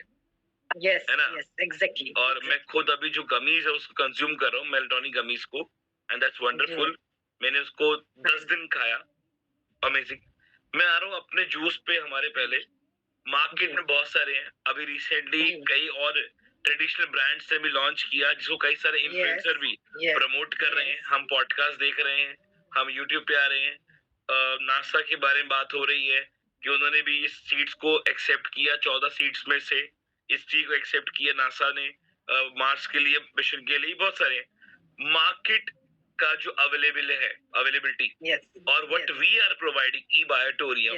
Yes है ना? Yes exactly. और मैं खुद अभी जो गमीज है उसको कंज्यूम कर रहा हूँ, मेलाटोनिन गमीज को, एंड दैट्स वंडरफुल। मैंने उसको 10 दिन खाया, अमेजिंग। मैं आ रहा हूँ अपने जूस पे, हमारे पहले मार्केट में बहुत सारे हैं, अभी रिसेंटली कई और ट्रेडिशनल ब्रांड्स से भी लॉन्च किया, जिसको कई सारे इन्फ्लुएंसर भी प्रमोट कर रहे हैं। हम पॉडकास्ट देख रहे हैं, हम यूट्यूब पे आ रहे हैं। नासा के बारे में बात हो रही है कि उन्होंने भी इस सीड्स को एक्सेप्ट किया, 14 सीड्स में से इस चीज को एक्सेप्ट किया नासा ने मार्स के लिए, मिशन के लिए। बहुत सारे मार्केट का जो अवेलेबिलिटी और व्हाट वी आर प्रोवाइडिंग ई बायोटोरियम,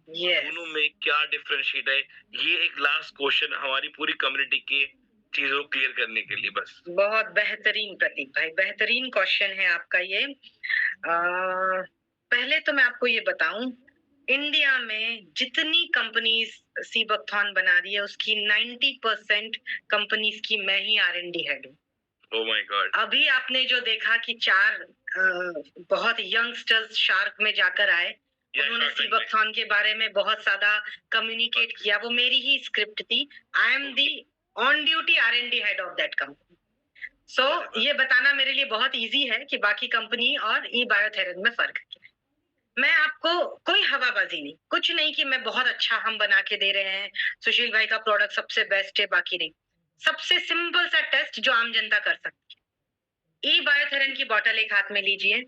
दोनों में क्या डिफरेंशिएट है, ये एक लास्ट क्वेश्चन हमारी पूरी कम्युनिटी के चीजों को क्लियर करने के लिए बस। बहुत बेहतरीन प्रतीक भाई, बेहतरीन क्वेश्चन है आपका ये। पहले तो मैं आपको ये बताऊं, इंडिया में जितनी कंपनीज सीबकथॉर्न बना रही है उसकी 90% कंपनीज की मैं ही R&D हेड हूँ। Oh my God. अभी आपने जो देखा कि 4 बहुत यंगस्टर्स शार्क में जाकर आए, उन्होंने सीबकथॉर्न के बारे में बहुत ज्यादा कम्युनिकेट किया, वो मेरी ही स्क्रिप्ट थी। I am the on duty R&D head of that company. So ये बताना मेरे लिए बहुत इजी है कि बाकी कंपनी और ई बायोथेरेपी में फर्क है। मैं आपको कोई हवाबाजी नहीं, कुछ नहीं कि मैं बहुत अच्छा हम बना के दे रहे हैं, सुशील भाई का प्रोडक्ट सबसे बेस्ट है, बाकी नहीं। सबसे सिंपल सा टेस्ट जो आम जनता कर सकती है, ई बायोथेरेपी की बोतल एक हाथ में लीजिए,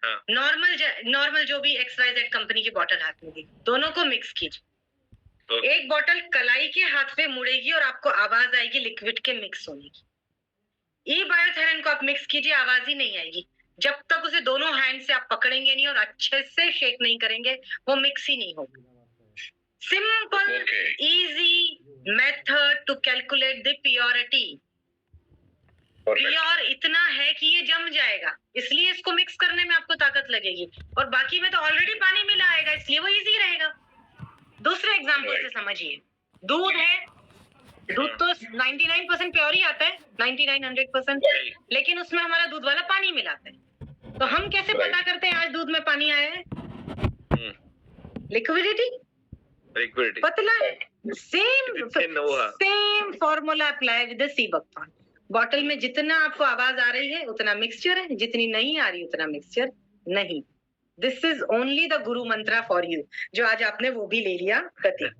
हाँ। नॉर्मल जो भी XYZ कंपनी की बॉटल हाथ में दी, दोनों को मिक्स कीजिए। ओके। एक बॉटल कलाई के हाथ पे मुड़ेगी और आपको आवाज आएगी लिक्विड के मिक्स होने की। ई बायोथेरन को आप मिक्स कीजिए, आवाज ही नहीं आएगी जब तक उसे दोनों हैंड से आप पकड़ेंगे नहीं और अच्छे से शेक नहीं करेंगे, वो मिक्स ही नहीं होगा। Simple easy method to calculate the purity. Pure इतना है कि ये जम जाएगा, इसलिए इसको मिक्स करने में आपको ताकत लगेगी, और बाकी में तो ऑलरेडी पानी मिला आएगा, इसलिए वो इजी रहेगा। दूसरे एग्जांपल से समझिए, दूध है, दूध तो 99% प्योर ही आता है, 99-100%, लेकिन उसमें हमारा दूध वाला पानी मिलाता है। तो हम कैसे पता करते हैं आज दूध में पानी आया है? लिक्विडिटी पतला है। Same formula apply with the sea buckthorn. Bottle में जितना आपको आवाज आ रही है उतना मिक्सचर है, जितनी नहीं आ रही उतना मिक्सचर नहीं। This is only the Guru Mantra for you, जो आज आपने वो भी ले लिया गति।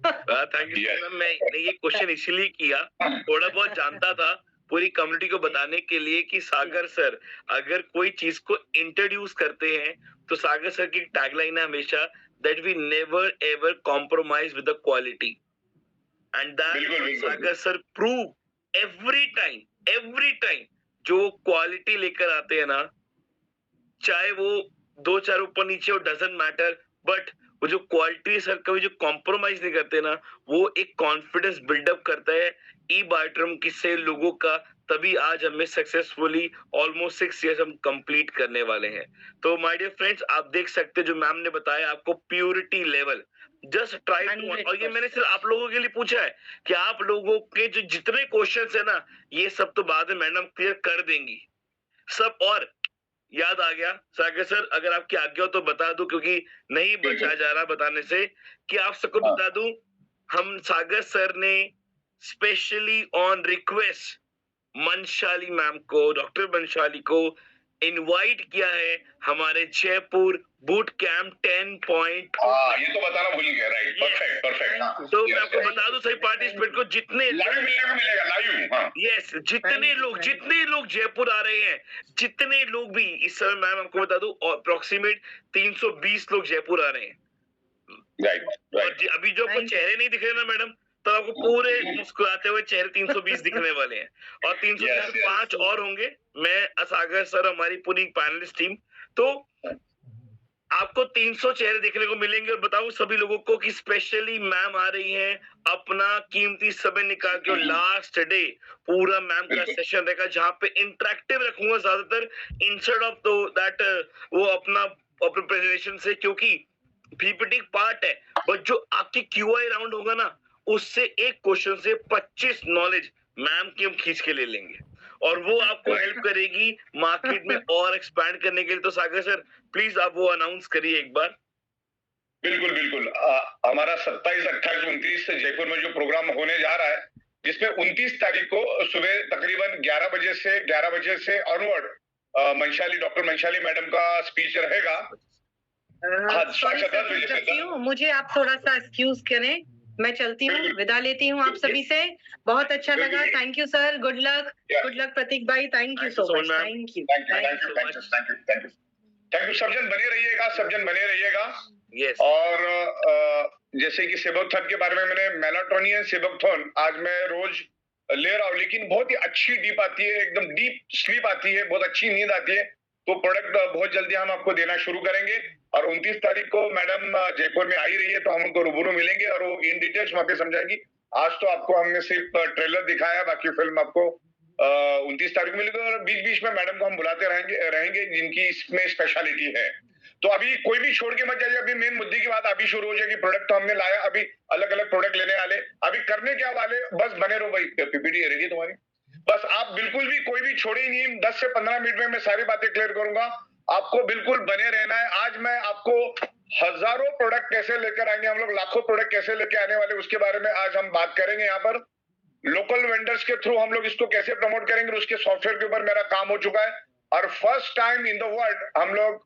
Thank you ma'am. मैं ये क्वेश्चन इसलिए किया, थोड़ा बहुत जानता था पूरी कम्युनिटी को बताने के लिए कि सागर सर अगर कोई चीज को इंट्रोड्यूस करते हैं तो सागर सर की टैगलाइन है हमेशा that we never ever compromise with the quality, and that Sagar sir prove every time जो क्वालिटी लेकर आते हैं ना, चाहे वो 2-4 ऊपर नीचे हो, डजंट मैटर, बट वो जो क्वालिटी सर कभी जो कॉम्प्रोमाइज नहीं करते ना, वो एक कॉन्फिडेंस बिल्डअप करता है ई बायोटर्म किससे लोगों का। तभी आज हमें सक्सेसफुली ऑलमोस्ट 6 इयर्स हम कंप्लीट करने वाले हैं। तो माय डियर फ्रेंड्स, आप देख सकते हैं जो मैम ने बताया आपको purity level, just try to, और ये मैंने सिर्फ आप लोगों के लिए पूछा है कि आप लोगों के जो जितने क्वेश्चंस है ना, ये सब तो बाद में मैडम क्लियर कर देंगी सब। और याद आ गया सागर सर, अगर आपकी आज्ञा हो तो बता दूं, क्योंकि नहीं बचा जा रहा बताने से, कि आप सबको बता दूं, हम सागर सर ने स्पेशली ऑन रिक्वेस्ट मनशाली मैम को, डॉक्टर मनशाली को इनवाइट किया है हमारे जयपुर बूट कैंप 10 पॉइंट। ये तो बताना भूल गया, राइट, परफेक्ट। तो मैं आपको बता दूं सही पार्टिसिपेंट को, जितने लाइव मिलेगा लाइव। यस, जितने लोग जयपुर आ रहे हैं, जितने लोग भी इस समय, मैम आपको बता दूं अप्रोक्सीमेट 320 लोग जयपुर आ रहे हैं। राइट। अभी जो आपको चेहरे नहीं दिख रहे ना मैडम, तो आपको पूरे मुस्कुराते हुए चेहरे 320 दिखने वाले हैं, और 305 और होंगे। मैं, सागर सर, हमारी पूरी पैनलिस्ट टीम, तो आपको 300 चेहरे देखने को मिलेंगे। और बताऊं सभी लोगों को कि स्पेशली मैम आ रही हैं, अपना कीमती समय निकाल के, लास्ट डे पूरा मैम का सेशन रहेगा जहां पे इंटरेक्टिव रखूंगा ज्यादातर, इंस्टेड ऑफ दैट वो अपना प्रेजेंटेशन से, क्योंकि पीपीटी पार्ट है, बट जो आपके क्यूआई राउंड होगा ना, उससे एक क्वेश्चन से 25 नॉलेज मैम की हम खींच के ले लेंगे, और वो आपको हेल्प करेगी मार्केट में और एक्सपैंड करने के लिए। तो सागर सर प्लीज आप वो अनाउंस करिए एक बार। बिल्कुल। हमारा 27, 28, 29 जयपुर में जो प्रोग्राम होने जा रहा है, जिसमें 29 तारीख को सुबह तकरीबन 11 बजे से ऑनवर्ड डॉक्टर मनशाली मैडम का स्पीच रहेगा। मुझे आप थोड़ा सा एक्सक्यूज करें, मैं चलती हूँ, विदा लेती हूँ आप सभी से। बहुत अच्छा लगा, thank you sir, good luck Prateek भाई, thank you so much, thank you. Surgeon बने रहिएगा। यस। और जैसे कि सेबोथन के बारे में मैंने मेलाटोनियन सेबोथन आज मैं रोज ले रहा हूँ, लेकिन बहुत ही अच्छी डीप आती है, एकदम डीप स्लीप आती है, बहुत अच्छी नींद आती है। तो प्रोडक्ट बहुत जल्दी हम आपको देना शुरू करेंगे, और 29 तारीख को मैडम जयपुर में आई रही है, तो हम उनको रूबरू मिलेंगे और वो इन डिटेल्स वहां पे समझाएगी। आज तो आपको हमने सिर्फ ट्रेलर दिखाया, बाकी फिल्म आपको 29 तारीख को मिलेगी, और बीच बीच में मैडम को हम बुलाते रहेंगे जिनकी इसमें स्पेशलिटी है। तो अभी कोई भी छोड़ के मत जाइए, अभी मेन मुद्दे की बात अभी शुरू हो जाएगी। प्रोडक्ट तो हमने लाया, अभी अलग अलग प्रोडक्ट लेने वाले, अभी करने क्या वाले, बस बने रहो भाई, पीपीटी रेडी तुम्हारी, बस आप बिल्कुल भी कोई भी छोड़े ही नहीं। 10 से 15 मिनट में मैं सारी बातें क्लियर करूंगा, आपको बिल्कुल बने रहना है। आज मैं आपको हजारों प्रोडक्ट कैसे लेकर आएंगे, हम लोग लाखों प्रोडक्ट कैसे लेकर आने वाले, उसके बारे में आज हम बात करेंगे। यहाँ पर लोकल वेंडर्स के थ्रू हम लोग इसको कैसे प्रमोट करेंगे, उसके सॉफ्टवेयर के ऊपर मेरा काम हो चुका है, और first time in the world हम लोग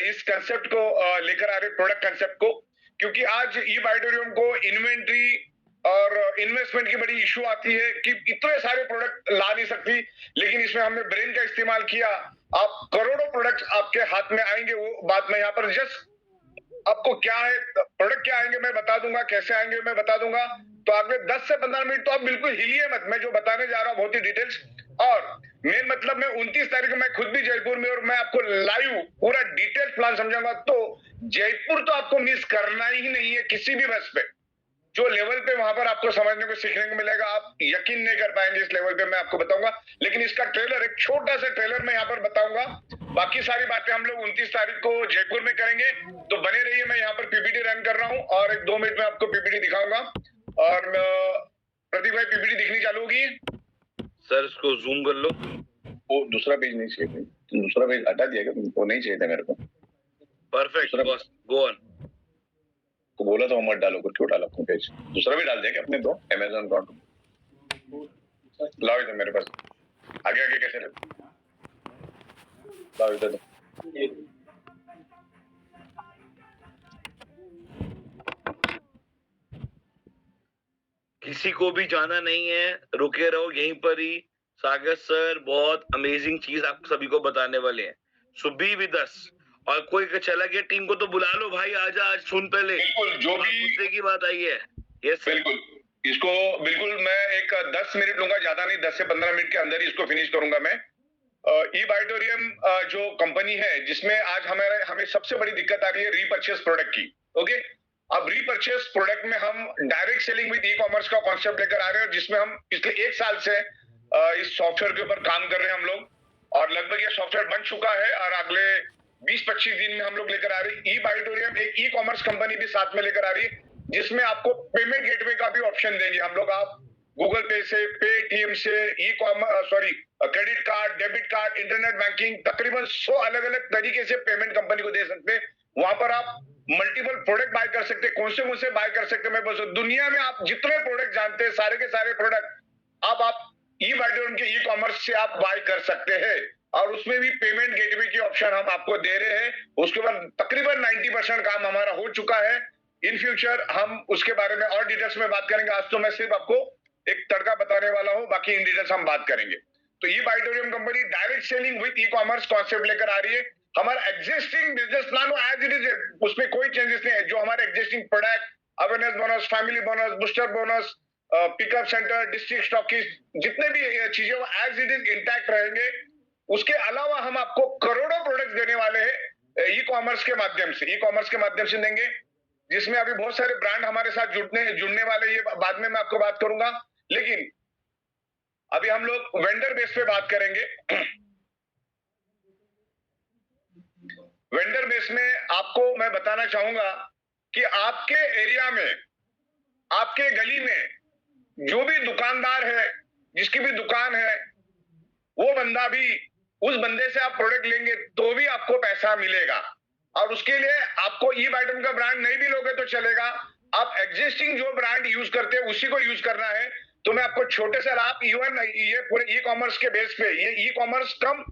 इस कंसेप्ट को लेकर आ रहे, प्रोडक्ट कंसेप्ट को, क्योंकि आज ई बायोटोरियम को इन्वेंट्री और इन्वेस्टमेंट की बड़ी इशू आती है कि इतने सारे प्रोडक्ट ला नहीं सकती, लेकिन इसमें हमने ब्रेन का इस्तेमाल किया आप करोड़ों प्रोडक्ट आपके हाथ में आएंगे, वो बात मैं यहाँ पर जस्ट आपको क्या है प्रोडक्ट क्या आएंगे मैं बता दूंगा, कैसे आएंगे मैं बता दूंगा। तो अगले 10 से 15 मिनट तो आप बिल्कुल हिलिए मत, मैं जो बताने जा रहा हूँ बहुत ही डिटेल्स। और मेन मतलब मैं 29 तारीख को मैं खुद भी जयपुर में, और मैं आपको लाइव पूरा डिटेल प्लान समझाऊंगा। तो जयपुर तो आपको मिस करना ही नहीं है किसी भी बस पे। जो लेवल पे वहां पर आपको समझने को सीखने को मिलेगा, आप यकीन नहीं कर पाएंगे इस लेवल पे, मैं आपको बताऊंगा। लेकिन इसका ट्रेलर, एक छोटा सा ट्रेलर मैं यहाँ पर बताऊंगा। बाकी सारी बातें हम लोग 29 तारीख को जयपुर में करेंगे, तो बने रहिए। मैं यहाँ पर पीपीटी रन कर रहा हूँ और एक 2 मिनट में आपको पीपीटी दिखाऊंगा। और प्रदीप भाई पीपीटी दिखनी चालू होगी सर, इसको जूम कर लो। वो दूसरा पेज नहीं चाहिए, दूसरा पेज हटा दिया गया, वो नहीं चाहिए था मेरे को। Perfect boss, go on. तो बोला तो मत डालो, क्यों डाला अपने पेज? दूसरा भी डाल दिया क्या अपने? दो अमेज़न अकाउंट लाओ इधर मेरे पास। आगे आगे कैसे लाओ इधर दो। किसी को भी जाना नहीं है, रुके रहो यहीं पर ही। सागर सर बहुत अमेजिंग चीज आप सभी को बताने वाले हैं। सो बी विद अस। और कोई चला गया टीम को तो बुला लो भाई, आजा आज सुन पहले। बिल्कुल, जो भी मुद्दे की बात आई है। यस बिल्कुल, इसको बिल्कुल मैं एक 10 मिनट लूंगा, ज्यादा नहीं, 10 से 15 मिनट के अंदर ही इसको फिनिश करूंगा मैं। ई बायोटोरियम जो कंपनी है जिसमें आज हमें सबसे बड़ी दिक्कत आ रही है रीपर्चेस प्रोडक्ट की। ओके, अब रीपर्चेस प्रोडक्ट में हम direct selling with e commerce का कॉन्सेप्ट लेकर आ रहे हैं, जिसमें हम पिछले 1 साल से इस सॉफ्टवेयर के ऊपर काम कर रहे हैं हम लोग। और लगभग ये सॉफ्टवेयर बन चुका है और अगले 20-25 दिन में हम लोग लेकर आ रहे हैं। ई बायोटोरियम एक ई कॉमर्स कंपनी भी साथ में लेकर आ रही है, जिसमें आपको पेमेंट गेटवे का भी ऑप्शन देंगे हम लोग। आप गूगल पे से, पेटीएम से, e commerce credit card, debit card, internet banking, तकरीबन 100 अलग अलग तरीके से पेमेंट कंपनी को दे सकते हैं। वहां पर आप मल्टीपल प्रोडक्ट बाय कर सकते हैं। कौन से बाय कर सकते हैं मैं बस, दुनिया में आप जितने प्रोडक्ट जानते हैं सारे के सारे प्रोडक्ट अब आप ई बायोटोरियम के ई कॉमर्स से आप बाय कर सकते हैं। और उसमें भी पेमेंट गेटवे की ऑप्शन हम आपको दे रहे हैं। उसके बाद तकरीबन 90% काम हमारा हो चुका है। इन फ्यूचर हम उसके बारे में और डिटेल्स में बात करेंगे। आज तो मैं सिर्फ आपको एक तड़का बताने वाला हूं, बाकी इन डिटेल्स हम बात करेंगे। तो e Biotorium company direct selling with e commerce concept लेकर आ रही है। हमारा existing business plan as it is, उसमें कोई चेंजेस नहीं है। जो हमारे existing product, awareness bonus, family bonus, booster bonus, pickup centre, district stockist, जितने भी चीजें वो एज इट इज इंटैक्ट रहेंगे। उसके अलावा हम आपको करोड़ों प्रोडक्ट देने वाले हैं ई कॉमर्स के माध्यम से। ई कॉमर्स के माध्यम से देंगे, जिसमें अभी बहुत सारे ब्रांड हमारे साथ जुड़ने वाले, ये बाद में मैं आपको बात करूंगा। लेकिन अभी हम लोग वेंडर बेस पे बात करेंगे। वेंडर बेस में आपको मैं बताना चाहूंगा कि आपके एरिया में, आपके गली में जो भी दुकानदार है, जिसकी भी दुकान है, वो बंदा भी, उस बंदे से आप प्रोडक्ट लेंगे तो भी आपको पैसा मिलेगा। और उसके लिए आपको ई बायोटोरियम का ब्रांड नहीं भी लोगे तो चलेगा। आप एग्जिस्टिंग जो ब्रांड यूज करते हैं उसी को यूज करना है। तो मैं आपको छोटे से, आप इवन ये पूरे ई कॉमर्स के बेस पे, ये ई कॉमर्स कम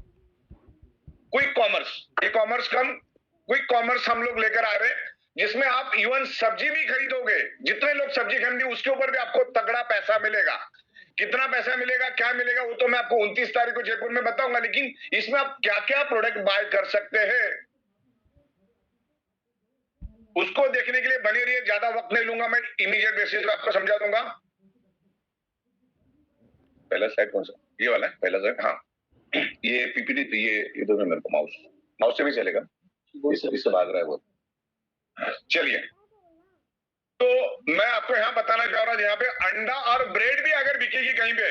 क्विक कॉमर्स, ई कॉमर्स कम क्विक कॉमर्स हम लोग लेकर आ रहे हैं, जिसमें आप इवन सब्जी भी खरीदोगे, जितने लोग सब्जी खरीदेंगे उसके ऊपर भी आपको तगड़ा पैसा मिलेगा। कितना पैसा मिलेगा, क्या मिलेगा, वो तो मैं आपको 29 तारीख को जयपुर में बताऊंगा। लेकिन इसमें आप क्या क्या प्रोडक्ट बाय कर सकते हैं उसको देखने के लिए बने रहिए। ज्यादा वक्त नहीं लूंगा, मैं इमीडिएट बेसिस पे आपको समझा दूंगा। पहला साइड कौन सा? ये वाला है पहला साइड। हाँ, ये पीपीटी, तो ये दो मेरे को माउस से भी चलेगा, इससे भाग रहा है वो। चलिए, तो मैं आपको यहाँ बताना चाह रहा हूँ, यहाँ पे अंडा और ब्रेड भी अगर बिकेगी कहीं पे,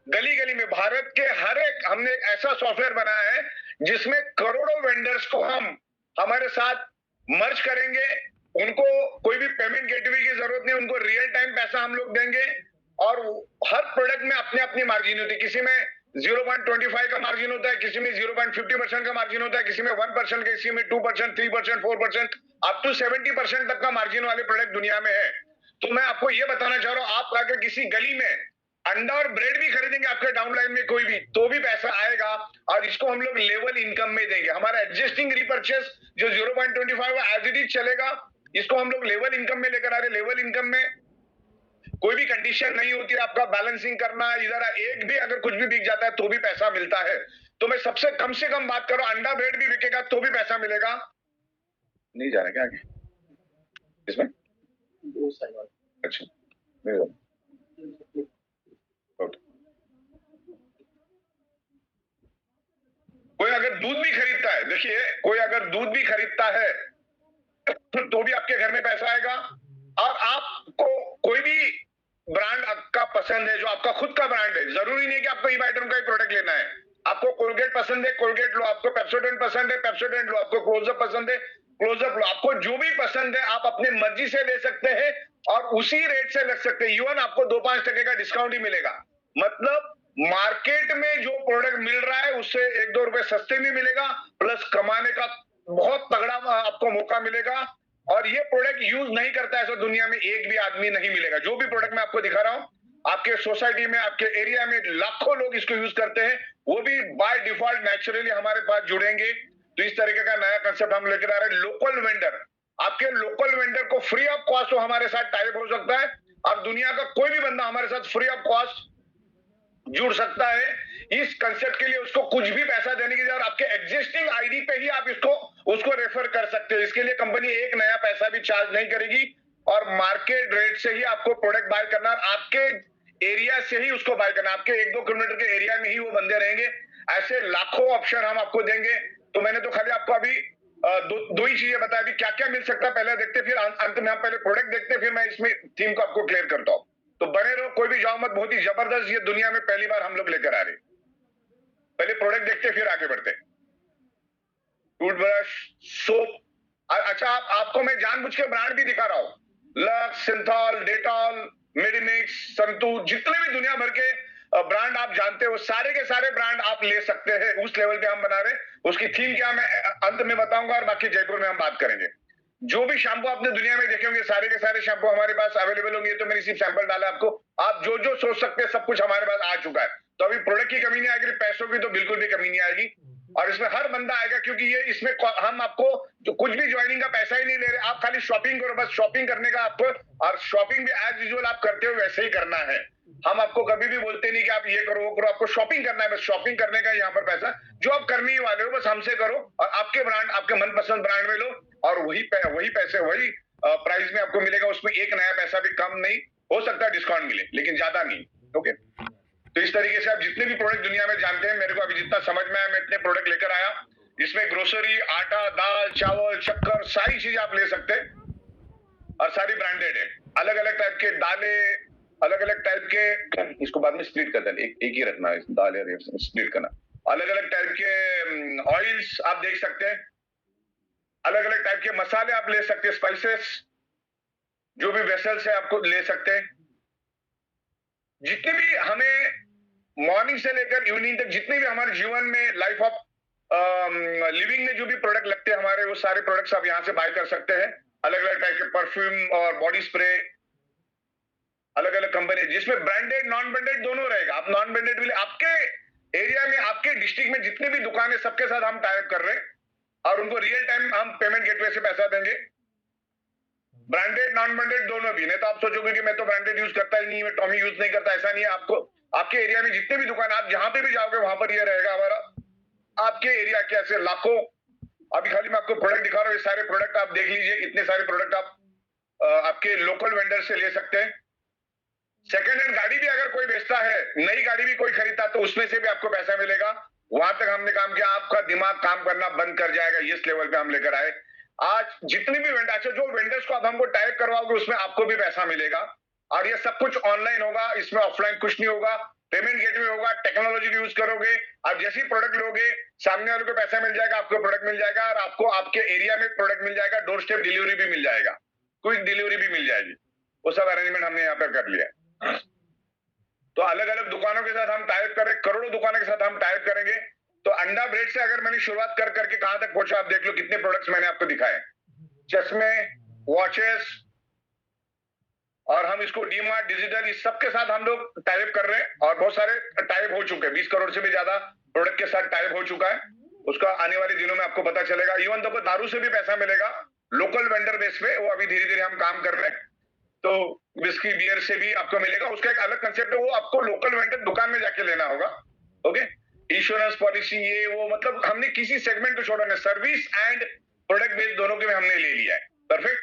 गली गली में, भारत के हर एक, हमने एक ऐसा सॉफ्टवेयर बनाया है जिसमें करोड़ों वेंडर्स को हम हमारे साथ मर्ज करेंगे। उनको कोई भी पेमेंट गेटवे की जरूरत नहीं, उनको रियल टाइम पैसा हम लोग देंगे। और हर प्रोडक्ट में अपने अपनी मार्जिन होती है। किसी में 0.25 का मार्जिन होता है, किसी में 0.50% का मार्जिन होता है, किसी में 1%, किसी में 2%, 3%, 4%, अप टू 70% तक का मार्जिन वाले प्रोडक्ट दुनिया में है। तो मैं आपको ये बताना चाह रहा हूँ, आप अगर किसी गली में अंडा और ब्रेड भी खरीदेंगे आपके डाउनलाइन में कोई भी, तो भी पैसा आएगा। और इसको हम लोग लेवल इनकम में देंगे। हमारा एग्जिस्टिंग रिपर्चेस जो 0.25 एज इट इज चलेगा, इसको हम लोग लेवल इनकम में लेकर आ रहे। लेवल इनकम में कोई भी कंडीशन नहीं होती आपका बैलेंसिंग करना, इधर एक भी अगर कुछ भी बिक जाता है तो भी पैसा मिलता है। तो मैं सबसे कम से कम बात करो, अंडा ब्रेड भी बिकेगा तो भी पैसा मिलेगा। नहीं जा रहा क्या आगे इसमें? अच्छा नहीं जा रहा। ओके। कोई अगर दूध भी खरीदता है, देखिए कोई अगर दूध भी खरीदता है तो भी आपके घर में पैसा आएगा। और आपको कोई भी ब्रांड आपका पसंद है, जो आपका खुद का ब्रांड है, जरूरी नहीं है कि आपको ई बाइटम का ही प्रोडक्ट लेना है। आपको कोलगेट पसंद है, कोलगेट लो। आपको पेप्सोडेंट पसंद है, पेप्सोडेंट लो। आपको क्लोजअप पसंद है, क्लोजअप लो। आपको जो भी पसंद है आप अपनी मर्जी से ले सकते हैं और उसी रेट से लग सकते हैं। इवन आपको 2-5% का डिस्काउंट ही मिलेगा। मतलब मार्केट में जो प्रोडक्ट मिल रहा है उससे 1-2 रुपए सस्ते भी मिलेगा, प्लस कमाने का बहुत तगड़ा आपको मौका मिलेगा। और ये प्रोडक्ट यूज नहीं करता ऐसा दुनिया में एक भी आदमी नहीं मिलेगा। जो भी प्रोडक्ट मैं आपको दिखा रहा हूं, आपके सोसाइटी में, आपके एरिया में लाखों लोग इसको यूज करते हैं, वो भी बाय डिफॉल्ट नेचुरली हमारे पास जुड़ेंगे। तो इस तरीके का नया कंसेप्ट हम लेकर आ रहे हैं। लोकल वेंडर, आपके लोकल वेंडर को फ्री ऑफ कॉस्ट हमारे साथ टाइप हो सकता है। अब दुनिया का कोई भी बंदा हमारे साथ फ्री ऑफ कॉस्ट जुड़ सकता है। इस कंसेप्ट के लिए उसको कुछ भी पैसा देने की जरूरत, आपके एग्जिस्टिंग आईडी पे ही आप उसको रेफर कर सकते हो। इसके लिए कंपनी एक नया पैसा भी चार्ज नहीं करेगी और मार्केट रेट से ही आपको प्रोडक्ट बाय करना, आपके एरिया से ही उसको बाय करना। आपके 1-2 किलोमीटर के एरिया में ही वो बंदे रहेंगे। ऐसे लाखों ऑप्शन हम आपको देंगे। तो मैंने तो खाली आपको अभी दो ही चीजें बताई। अभी क्या क्या मिल सकता है पहले देखते, फिर अंत में हम पहले प्रोडक्ट देखते, फिर मैं इसमें थीम को आपको क्लियर करता हूं। तो बने रहो, कोई भी जाओ मत। बहुत ही जबरदस्त ये दुनिया में पहली बार हम लोग लेकर आ रहे। पहले प्रोडक्ट देखते फिर आगे बढ़ते। Toothbrush, soap. अच्छा, आपको मैं जानबूझ के ब्रांड भी दिखा रहा हूं। लक्स, सिंथॉल, डेटॉल, मेडिमिक्स, संतूर, जितने भी दुनिया भर के ब्रांड आप जानते हो, सारे के सारे ब्रांड आप ले सकते हैं। उस लेवल पे हम बना रहे। उसकी थीम क्या मैं अंत में बताऊंगा और बाकी जयपुर में हम बात करेंगे। जो भी शैम्पू आपने दुनिया में देखे होंगे, सारे के सारे शैम्पू हमारे पास अवेलेबल होंगे। तो मैंने सिर्फ सैंपल डाला आपको। आप जो जो सोच सकते हैं सब कुछ हमारे पास आ चुका है। तो अभी प्रोडक्ट की कमी नहीं आएगी, पैसों की तो बिल्कुल भी कमी नहीं आएगी। और इसमें हर बंदा आएगा, क्योंकि ये इसमें हम आपको जो कुछ भी ज्वाइनिंग का पैसा ही नहीं ले रहे। आप खाली शॉपिंग करो, बस शॉपिंग करने का आपको। और शॉपिंग भी एज यूजुअल आप करते हो वैसे ही करना है। हम आपको कभी भी बोलते नहीं कि आप ये करो वो करो। आपको शॉपिंग करना है, बस शॉपिंग करने का यहाँ पर पैसा जो आप करने ही वाले हो बस हमसे करो और आपके ब्रांड, आपके मनपसंद ब्रांड में लो और वही पैसे वही प्राइस में आपको मिलेगा। उसमें एक नया पैसा भी कम नहीं, हो सकता है डिस्काउंट मिले लेकिन ज्यादा नहीं। ओके, तो इस तरीके से आप जितने भी प्रोडक्ट दुनिया में जानते हैं, मेरे को अभी जितना समझ में आया मैं इतने प्रोडक्ट लेकर आया। इसमें ग्रोसरी, आटा, दाल, चावल, शक्कर, सारी चीज आप ले सकते हैं और सारी ब्रांडेड है। अलग अलग टाइप के दालें, अलग अलग टाइप के, इसको बाद में स्प्लिट करते हैं, एक ही रखना है दाल या स्प्लिट करना। अलग अलग टाइप के ऑयल्स आप देख सकते हैं, अलग अलग टाइप के मसाले आप ले सकते हैं, स्पाइसेस, जो भी वेसल्स है आपको ले सकते हैं। जितने भी हमें मॉर्निंग से लेकर इवनिंग तक जितने भी हमारे जीवन में लाइफ ऑफ लिविंग में जो भी प्रोडक्ट लगते हैं हमारे, वो सारे प्रोडक्ट्स आप यहां से बाय कर सकते हैं। अलग अलग टाइप के परफ्यूम और बॉडी स्प्रे, अलग अलग कंपनी, जिसमें ब्रांडेड नॉन ब्रांडेड दोनों रहेगा। आप नॉन ब्रांडेड भी आपके एरिया में, आपके डिस्ट्रिक्ट में जितने भी दुकानें, सबके साथ हम टाइप कर रहे हैं और उनको रियल टाइम हम पेमेंट गेटवे से पैसा देंगे। ब्रांडेड नॉन ब्रांडेड दोनों भी। नहीं तो आप सोचोगे कि मैं तो ब्रांडेड यूज करता ही नहीं, मैं टॉमी यूज नहीं करता, ऐसा नहीं है। आपको आपके एरिया में जितने भी दुकान, आप जहां पे भी जाओगे वहां पर ये रहेगा हमारा। आपके एरिया के ऐसे लाखों, अभी खाली मैं आपको प्रोडक्ट दिखा रहा हूँ, ये सारे प्रोडक्ट आप देख लीजिए। इतने सारे प्रोडक्ट आप आपके लोकल वेंडर से ले सकते हैं। सेकेंड हैंड गाड़ी भी अगर कोई बेचता है, नई गाड़ी भी कोई खरीदता, तो उसमें से भी आपको पैसा मिलेगा। वहां तक हमने काम किया, आपका दिमाग काम करना बंद कर जाएगा। इस लेवल पे हम लेकर आए। आज जितने भी वेंडर, अच्छा जो वेंडर्स को आप हमको टाइप करवाओगे उसमें आपको भी पैसा मिलेगा। और ये सब कुछ ऑनलाइन होगा, इसमें ऑफलाइन कुछ नहीं होगा। पेमेंट गेटवे होगा, टेक्नोलॉजी का यूज करोगे। आप जैसे ही प्रोडक्ट लोगे, सामने वाले को पैसा मिल जाएगा, आपको प्रोडक्ट मिल जाएगा और आपको आपके एरिया में प्रोडक्ट मिल जाएगा। डोर स्टेप डिलीवरी भी मिल जाएगा, क्विक डिलीवरी भी मिल जाएगी। वो सब अरेंजमेंट हमने यहाँ पर कर लिया है। तो अलग अलग दुकानों के साथ हम टाइप कर रहे, करोड़ों दुकानों के साथ हम टाइप करेंगे। तो अंडा ब्रेड से अगर मैंने शुरुआत कर करके कहां तक पहुंचा, आप देख लो कितने प्रोडक्ट्स मैंने आपको दिखाए। चश्मे, वॉचेस, और हम इसको डीमार्ट, डिजिटल, इस सब के साथ हम लोग टाइप कर रहे हैं और बहुत सारे टाइप हो चुके हैं। 20 करोड़ से भी ज्यादा प्रोडक्ट के साथ टाइप हो चुका है। उसका आने वाले दिनों में आपको पता चलेगा। इवन तो दारू से भी पैसा मिलेगा लोकल वेंडर बेस पे, वो अभी धीरे धीरे हम काम कर रहे हैं। तो विस्की, बियर से भी आपको मिलेगा। उसका एक अलग कंसेप्ट है, वो आपको लोकल वेंडर दुकान में जाके लेना होगा। ओके, इंश्योरेंस पॉलिसी, ये वो, मतलब हमने किसी सेगमेंट को छोड़ा नहीं, सर्विस एंड प्रोडक्ट बेस्ड दोनों के में हमने ले लिया है। परफेक्ट।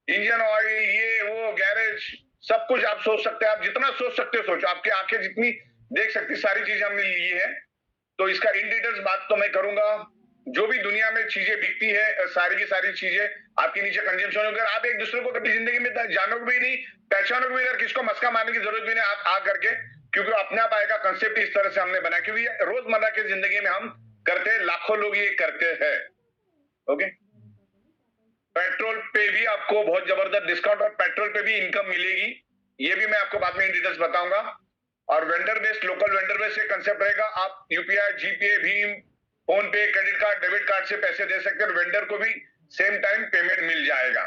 इंजन ऑयल, ये वो, गैरेज, सब कुछ आप सोच सकते हैं, आप जितना सोच सकते हो सोचो, आपकी आंखें जितनी देख सकती, सारी चीजें हमने ली है। तो इसका इन डिटेल्स बात तो मैं करूंगा। जो भी दुनिया में चीजें बिकती है, सारी की सारी चीजें आपके नीचे कंजम्पशन होकर, आप एक दूसरे को कभी जिंदगी में जानोगे भी नहीं, पहचानोगे भी नहीं, किसको मस्का मारने की जरूरत भी नहीं आ करके, क्योंकि अपने आप आएगा। कंसेप्ट इस तरह से हमने बनाया, क्योंकि रोजमर्रा की जिंदगी में हम करते हैं, लाखों लोग ये करते हैं। ओके। पेट्रोल पे भी आपको बहुत जबरदस्त डिस्काउंट और पेट्रोल पे भी इनकम मिलेगी, ये भी मैं आपको बाद में इन डिटेल्स बताऊंगा। और vendor based, local vendor based से कंसेप्ट रहेगा। आप यूपीआई, जीपे, भीम, फोन पे, क्रेडिट कार्ड, डेबिट कार्ड से पैसे दे सकते हैं, और वेंडर को भी सेम टाइम पेमेंट मिल जाएगा।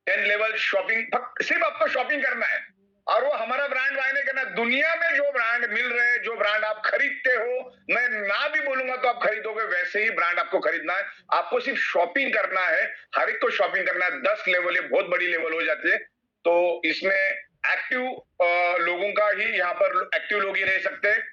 10 लेवल शॉपिंग, सिर्फ आपको शॉपिंग करना है, और वो हमारा ब्रांड वाई नहीं करना। दुनिया में जो ब्रांड मिल रहे हैं, जो ब्रांड आप खरीदते हो, मैं ना भी बोलूंगा तो आप खरीदोगे, वैसे ही ब्रांड आपको खरीदना है। आपको सिर्फ शॉपिंग करना है, हर एक को शॉपिंग करना है। 10 लेवल, ये बहुत बड़ी लेवल हो जाती है। तो इसमें एक्टिव लोगों का ही, यहाँ पर एक्टिव लोग ही रह सकते हैं,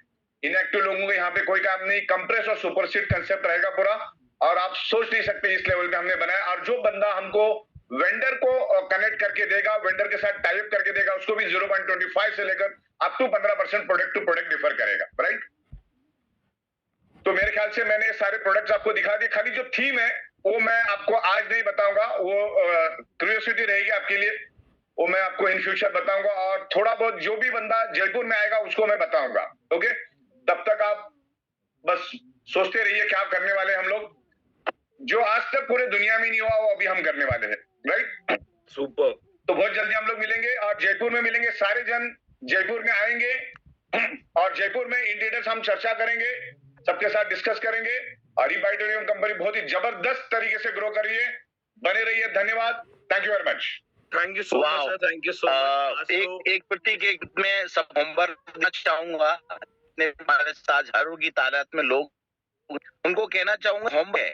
इनएक्टिव लोगों का यहाँ पे कोई काम नहीं। कंप्रेस और सुपरसीड कंसेप्ट रहेगा पूरा, और आप सोच नहीं सकते इस लेवल पे हमने बनाया। और जो बंदा हमको वेंडर को कनेक्ट करके देगा, वेंडर के साथ टाइप करके देगा, उसको भी 0.25 से लेकर up to 15% product to product differ करेगा, राइट। तो मेरे ख्याल से मैंने सारे प्रोडक्ट्स आपको दिखा दिए। खाली जो थीम है वो मैं आपको आज नहीं बताऊंगा, वो क्यूरियोसिटी रहेगी आपके लिए, वो मैं आपको इन फ्यूचर बताऊंगा। और थोड़ा बहुत जो भी बंदा जयपुर में आएगा उसको मैं बताऊंगा। ओके, तब तक आप बस सोचते रहिए क्या करने वाले हम लोग, जो आज तक पूरे दुनिया में नहीं हुआ वो अभी हम करने वाले हैं, राइट। सुपर। तो बहुत जल्दी हम लोग मिलेंगे, और जयपुर में मिलेंगे। सारे जन जयपुर में आएंगे, और जयपुर में इन डिटेल्स हम चर्चा करेंगे, सबके साथ डिस्कस करेंगे। और ई-बाइटोरियम कंपनी बहुत ही जबरदस्त तरीके से ग्रो कर रही है। बने रहिए, धन्यवाद, thank you very much. Thank you so much sir, thank you so much. एक प्रतीक, एक मैं सब होमवर्क देना चाहूंगा अपने हमारे साझारों की तादाद में लोग, उनको कहना चाहूंगा होम है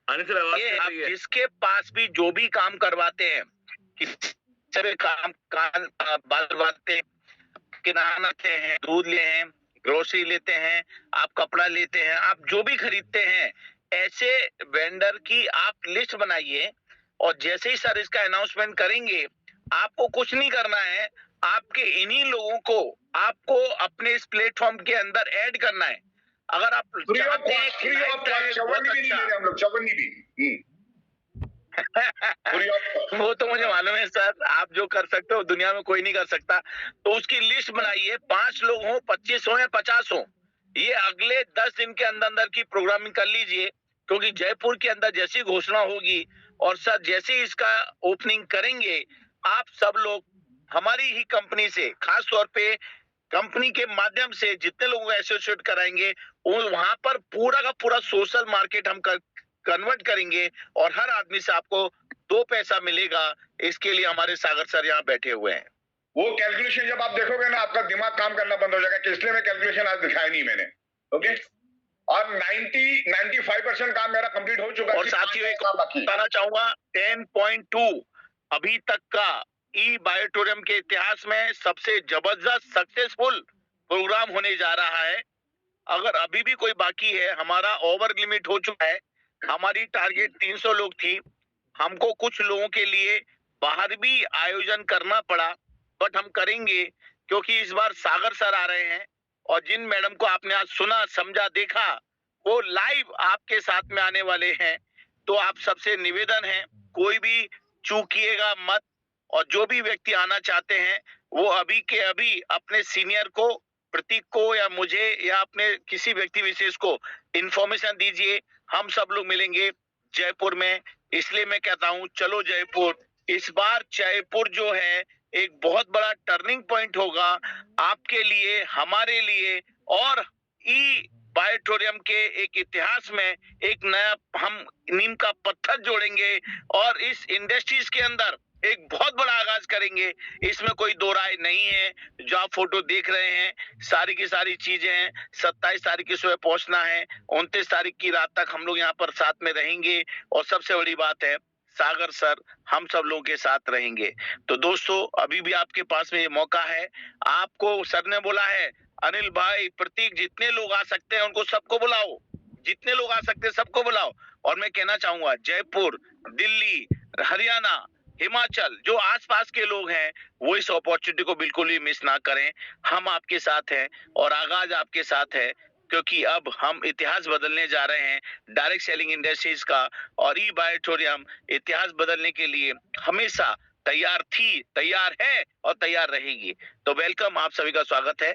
ये, आप जिसके पास भी जो भी काम करवाते हैं, किसी भी काम बालवाते, किरानाते हैं, दूध ले हैं, ग्रोसरी लेते हैं, आप कपड़ा लेते हैं, आप जो भी खरीदते हैं, ऐसे वेंडर की आप लिस्ट बनाइए। और जैसे ही सर इसका अनाउंसमेंट करेंगे, आपको कुछ नहीं करना है, आपके इन्हीं लोगों को आपको अपने इस प्लेटफॉर्म के अंदर ऐड करना है। अगर आप चाहते हैं कि वो तो मुझे मालूम है सर, आप जो कर सकते हो दुनिया में कोई नहीं कर सकता। तो उसकी लिस्ट बनाइए, 5 लोग हो, 25 हो या 50 हो, ये अगले 10 दिन के अंदर अंदर की प्रोग्रामिंग कर लीजिए। क्योंकि जयपुर के अंदर जैसी घोषणा होगी और सर जैसे ही इसका ओपनिंग करेंगे, आप सब लोग हमारी ही कंपनी से, खास तौर पे कंपनी के माध्यम से जितने लोगों को एसोसिएट कराएंगे, वहां पर पूरा का पूरा सोशल मार्केट हम कन्वर्ट करेंगे, और हर आदमी से आपको 2 पैसा मिलेगा। इसके लिए हमारे सागर सर यहाँ बैठे हुए हैं। वो कैलकुलेशन जब आप देखोगे ना, आपका दिमाग काम करना बंद हो जाएगा कि इसलिए मैं कैलकुलेशन आज दिखाया नहीं मैंने। ओके, और 95% काम मेरा कंप्लीट हो चुका है। और साथियों एक बताना चाहूंगा, 10.2 अभी तक का ई-बायोटोरियम के इतिहास में सबसे जबरदस्त सक्सेसफुल प्रोग्राम होने जा रहा है। अगर अभी भी कोई बाकी है, हमारा ओवर लिमिट हो चुका है। हमारी टारगेट 300 लोग थी, हमको कुछ लोगों के लिए बाहर भी आयोजन करना पड़ा, बट हम करेंगे क्योंकि इस बार सागर सर आ रहे हैं, और जिन मैडम को आपने आज सुना, समझा, देखा, वो लाइव आपके साथ में आने वाले हैं। तो आप सबसे निवेदन है, कोई भी चूकिएगा मत, और जो भी व्यक्ति आना चाहते हैं वो अभी के अभी अपने सीनियर को, प्रतीक को या मुझे या अपने किसी व्यक्ति विशेष को इंफॉर्मेशन दीजिए। हम सब लोग मिलेंगे जयपुर में। इसलिए मैं कहता हूँ, चलो जयपुर। इस बार जयपुर जो है एक बहुत बड़ा टर्निंग पॉइंट होगा आपके लिए, हमारे लिए, और ई-बायोटोरियम के एक इतिहास में एक नया हम नींव का पत्थर जोड़ेंगे, और इस इंडस्ट्रीज के अंदर एक बहुत बड़ा आगाज करेंगे। इसमें कोई दो राय नहीं है। जो आप फोटो देख रहे हैं, सारी की सारी चीजें हैं। 27 तारीख की सुबह पहुंचना है, 29 तारीख की रात तक हम लोग यहाँ पर साथ में रहेंगे, और सबसे बड़ी बात है, सागर सर हम सब लोगों के साथ रहेंगे। तो दोस्तों, अभी भी आपके पास में ये मौका है। आपको सर ने बोला है, अनिल भाई, प्रतीक, जितने लोग आ सकते हैं उनको सबको बुलाओ, जितने लोग आ सकते हैं सबको बुलाओ। और मैं कहना चाहूंगा जयपुर, दिल्ली, हरियाणा, हिमाचल, जो आसपास के लोग हैं वो इस अपॉर्चुनिटी को बिल्कुल भी मिस ना करें। हम आपके साथ हैं और आगाज आपके साथ है, क्योंकि अब हम इतिहास बदलने जा रहे हैं डायरेक्ट सेलिंग इंडस्ट्रीज का। और ई बायोटोरियम इतिहास बदलने के लिए हमेशा तैयार थी, तैयार है और तैयार रहेगी। तो वेलकम, आप सभी का स्वागत है।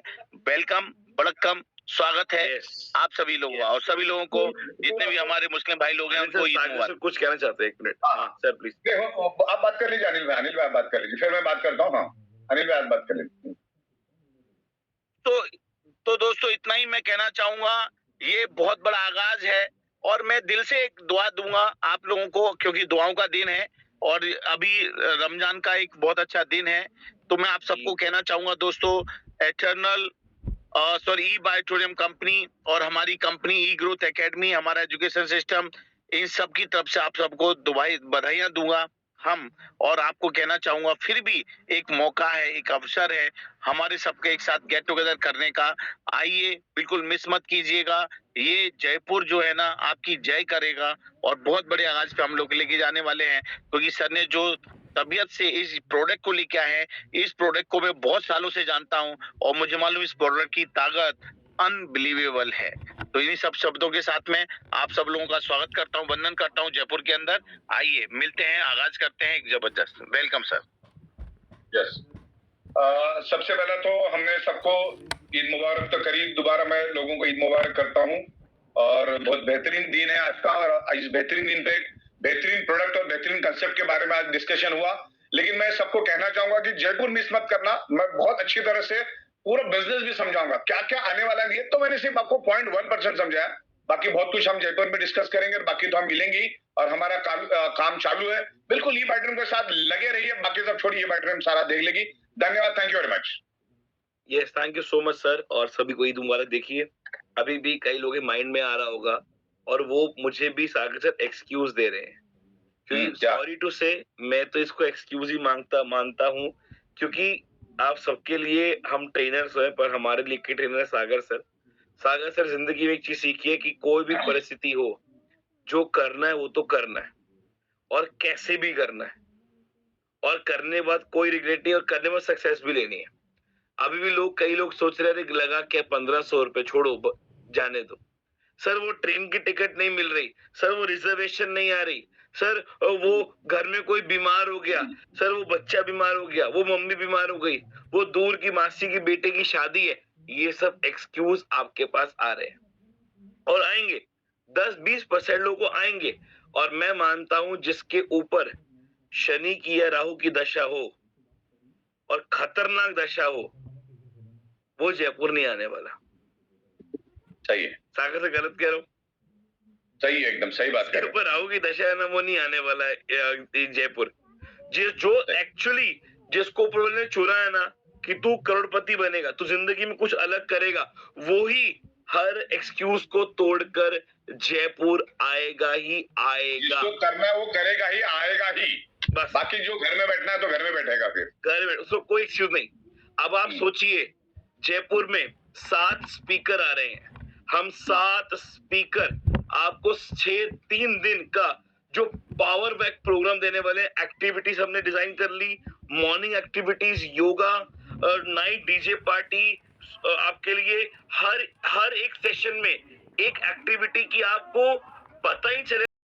वेलकम, बड़कम, स्वागत है आप सभी लोगों का। और सभी लोगों को, जितने भी हमारे मुस्लिम भाई लोग हैं, उनको ईद मुबारक। कुछ कहना चाहते हैं? 1 मिनट सर प्लीज। देखो, आप बात कर लीजिए अनिल भाई आप बात कर लीजिए, फिर मैं बात करता हूँ। हाँ अनिल भाई आप बात कर लीजिए। तो दोस्तों इतना ही मैं कहना चाहूंगा, ये बहुत बड़ा आगाज है और मैं दिल से एक दुआ दूंगा आप लोगों को, क्योंकि दुआओं का दिन है और अभी रमजान का एक बहुत अच्छा दिन है। तो मैं आप सबको कहना चाहूंगा दोस्तों, एटर्नल ई बायोटोरियम कंपनी और हमारी कंपनी ई ग्रोथ एकेडमी, हमारा एजुकेशन सिस्टम, इन सब की तरफ से आप सबको बधाइयां दूंगा हम। और आपको कहना चाहूंगा फिर भी एक मौका है, एक अवसर है हमारे सबके एक साथ गेट टुगेदर करने का। आइए, बिल्कुल मिस मत कीजिएगा। ये जयपुर जो है ना आपकी जय करेगा और बहुत बड़े आगाज पे हम लोग लेके जाने वाले हैं, क्योंकि सर ने जो तबीयत से इस प्रोडक्ट को लेके आए हैं, इस प्रोडक्ट को मैं बहुत सालों से जानता हूं और मुझे मालूम इस प्रोडक्ट की ताकत अनबिलीवेबल है। तो इन्हीं सब शब्दों के साथ में आप सब लोगों का स्वागत करता हूं, वंदन करता हूं जयपुर के अंदर। आइए मिलते हैं, आगाज करते हैं एक जबरदस्त। Welcome sir. यस, सबसे पहले तो हमने सबको ईद मुबारक तो करी, दोबारा मैं लोगों को ईद मुबारक करता हूं। और बहुत बेहतरीन दिन है आज का, और इस बेहतरीन दिन पे बेहतरीन प्रोडक्ट और बेहतरीन कंसेप्ट के बारे में आज डिस्कशन हुआ। लेकिन मैं सबको कहना चाहूंगा कि जयपुर मिस मत करना। मैं बहुत अच्छी तरह से पूरा बिजनेस भी समझाऊंगा, क्या क्या आने वाला है। तो मैंने सिर्फ आपको 0.1% समझाया, बाकी बहुत कुछ हम जयपुर में डिस्कस करेंगे। बाकी तो हम मिलेंगे ही और हमारा काम चालू है। बिल्कुल ई बायोटोरियम के साथ लगे रहिए, बाकी सब छोड़िए, ई बायोटोरियम सारा देख लेगी। धन्यवाद, thank you very much. Yes, thank you so much sir. और सभी को ईद मुबारक। देखिए, अभी भी कई लोगों के माइंड में आ रहा होगा और वो मुझे भी सागर सर एक्सक्यूज दे रहे हैं, क्योंकि सॉरी टू से मैं तो इसको एक्सक्यूज ही मानता हूँ, क्योंकि आप सबके लिए हम ट्रेनर्स हैं, पर हमारे लिए के ट्रेनर है सागर सर। सागर सर जिंदगी में एक चीज सीखी है कि कोई भी परिस्थिति हो, जो करना है वो तो करना है और कैसे भी करना है, और करने बाद कोई रिग्रेट नहीं, और करने बाद सक्सेस भी लेनी है। अभी भी कई लोग सोच रहे थे लगा क्या 1500 रुपए, छोड़ो जाने दो सर, वो ट्रेन की टिकट नहीं मिल रही सर, वो रिजर्वेशन नहीं आ रही सर, वो घर में कोई बीमार हो गया सर, वो बच्चा बीमार हो गया, वो मम्मी बीमार हो गई, वो दूर की मासी की बेटे की शादी है। ये सब एक्सक्यूज आपके पास आ रहे हैं और आएंगे, 10-20% लोगों को आएंगे। और मैं मानता हूं जिसके ऊपर शनि की या राहु की दशा हो और खतरनाक दशा हो, वो जयपुर नहीं आने वाला। सही है सागर से गलत कह रहा हूँ? सही है, एकदम सही बात है। ऊपर राहु की दशा है ना, वो नहीं आने वाला है जयपुर। जो एक्चुअली जिसको ऊपर ने चुरा है ना कि तू करोड़पति बनेगा, तू जिंदगी में कुछ अलग करेगा, वो ही हर एक्सक्यूज को तोड़कर जयपुर आएगा ही आएगा। जिसको करना है वो करेगा ही, आएगा ही। बस, बाकी जो घर में बैठना है तो घर में बैठेगा, फिर घर में उसको कोई एक्सक्यूज नहीं। अब आप सोचिए, जयपुर में 7 स्पीकर आ रहे हैं, हम 7 स्पीकर आपको 3 दिन का जो पावर बैक प्रोग्राम देने वाले हैं। एक्टिविटीज हमने डिजाइन कर ली, morning activities, yoga, night DJ party आपके लिए। हर एक सेशन में एक एक्टिविटी की आपको पता ही चले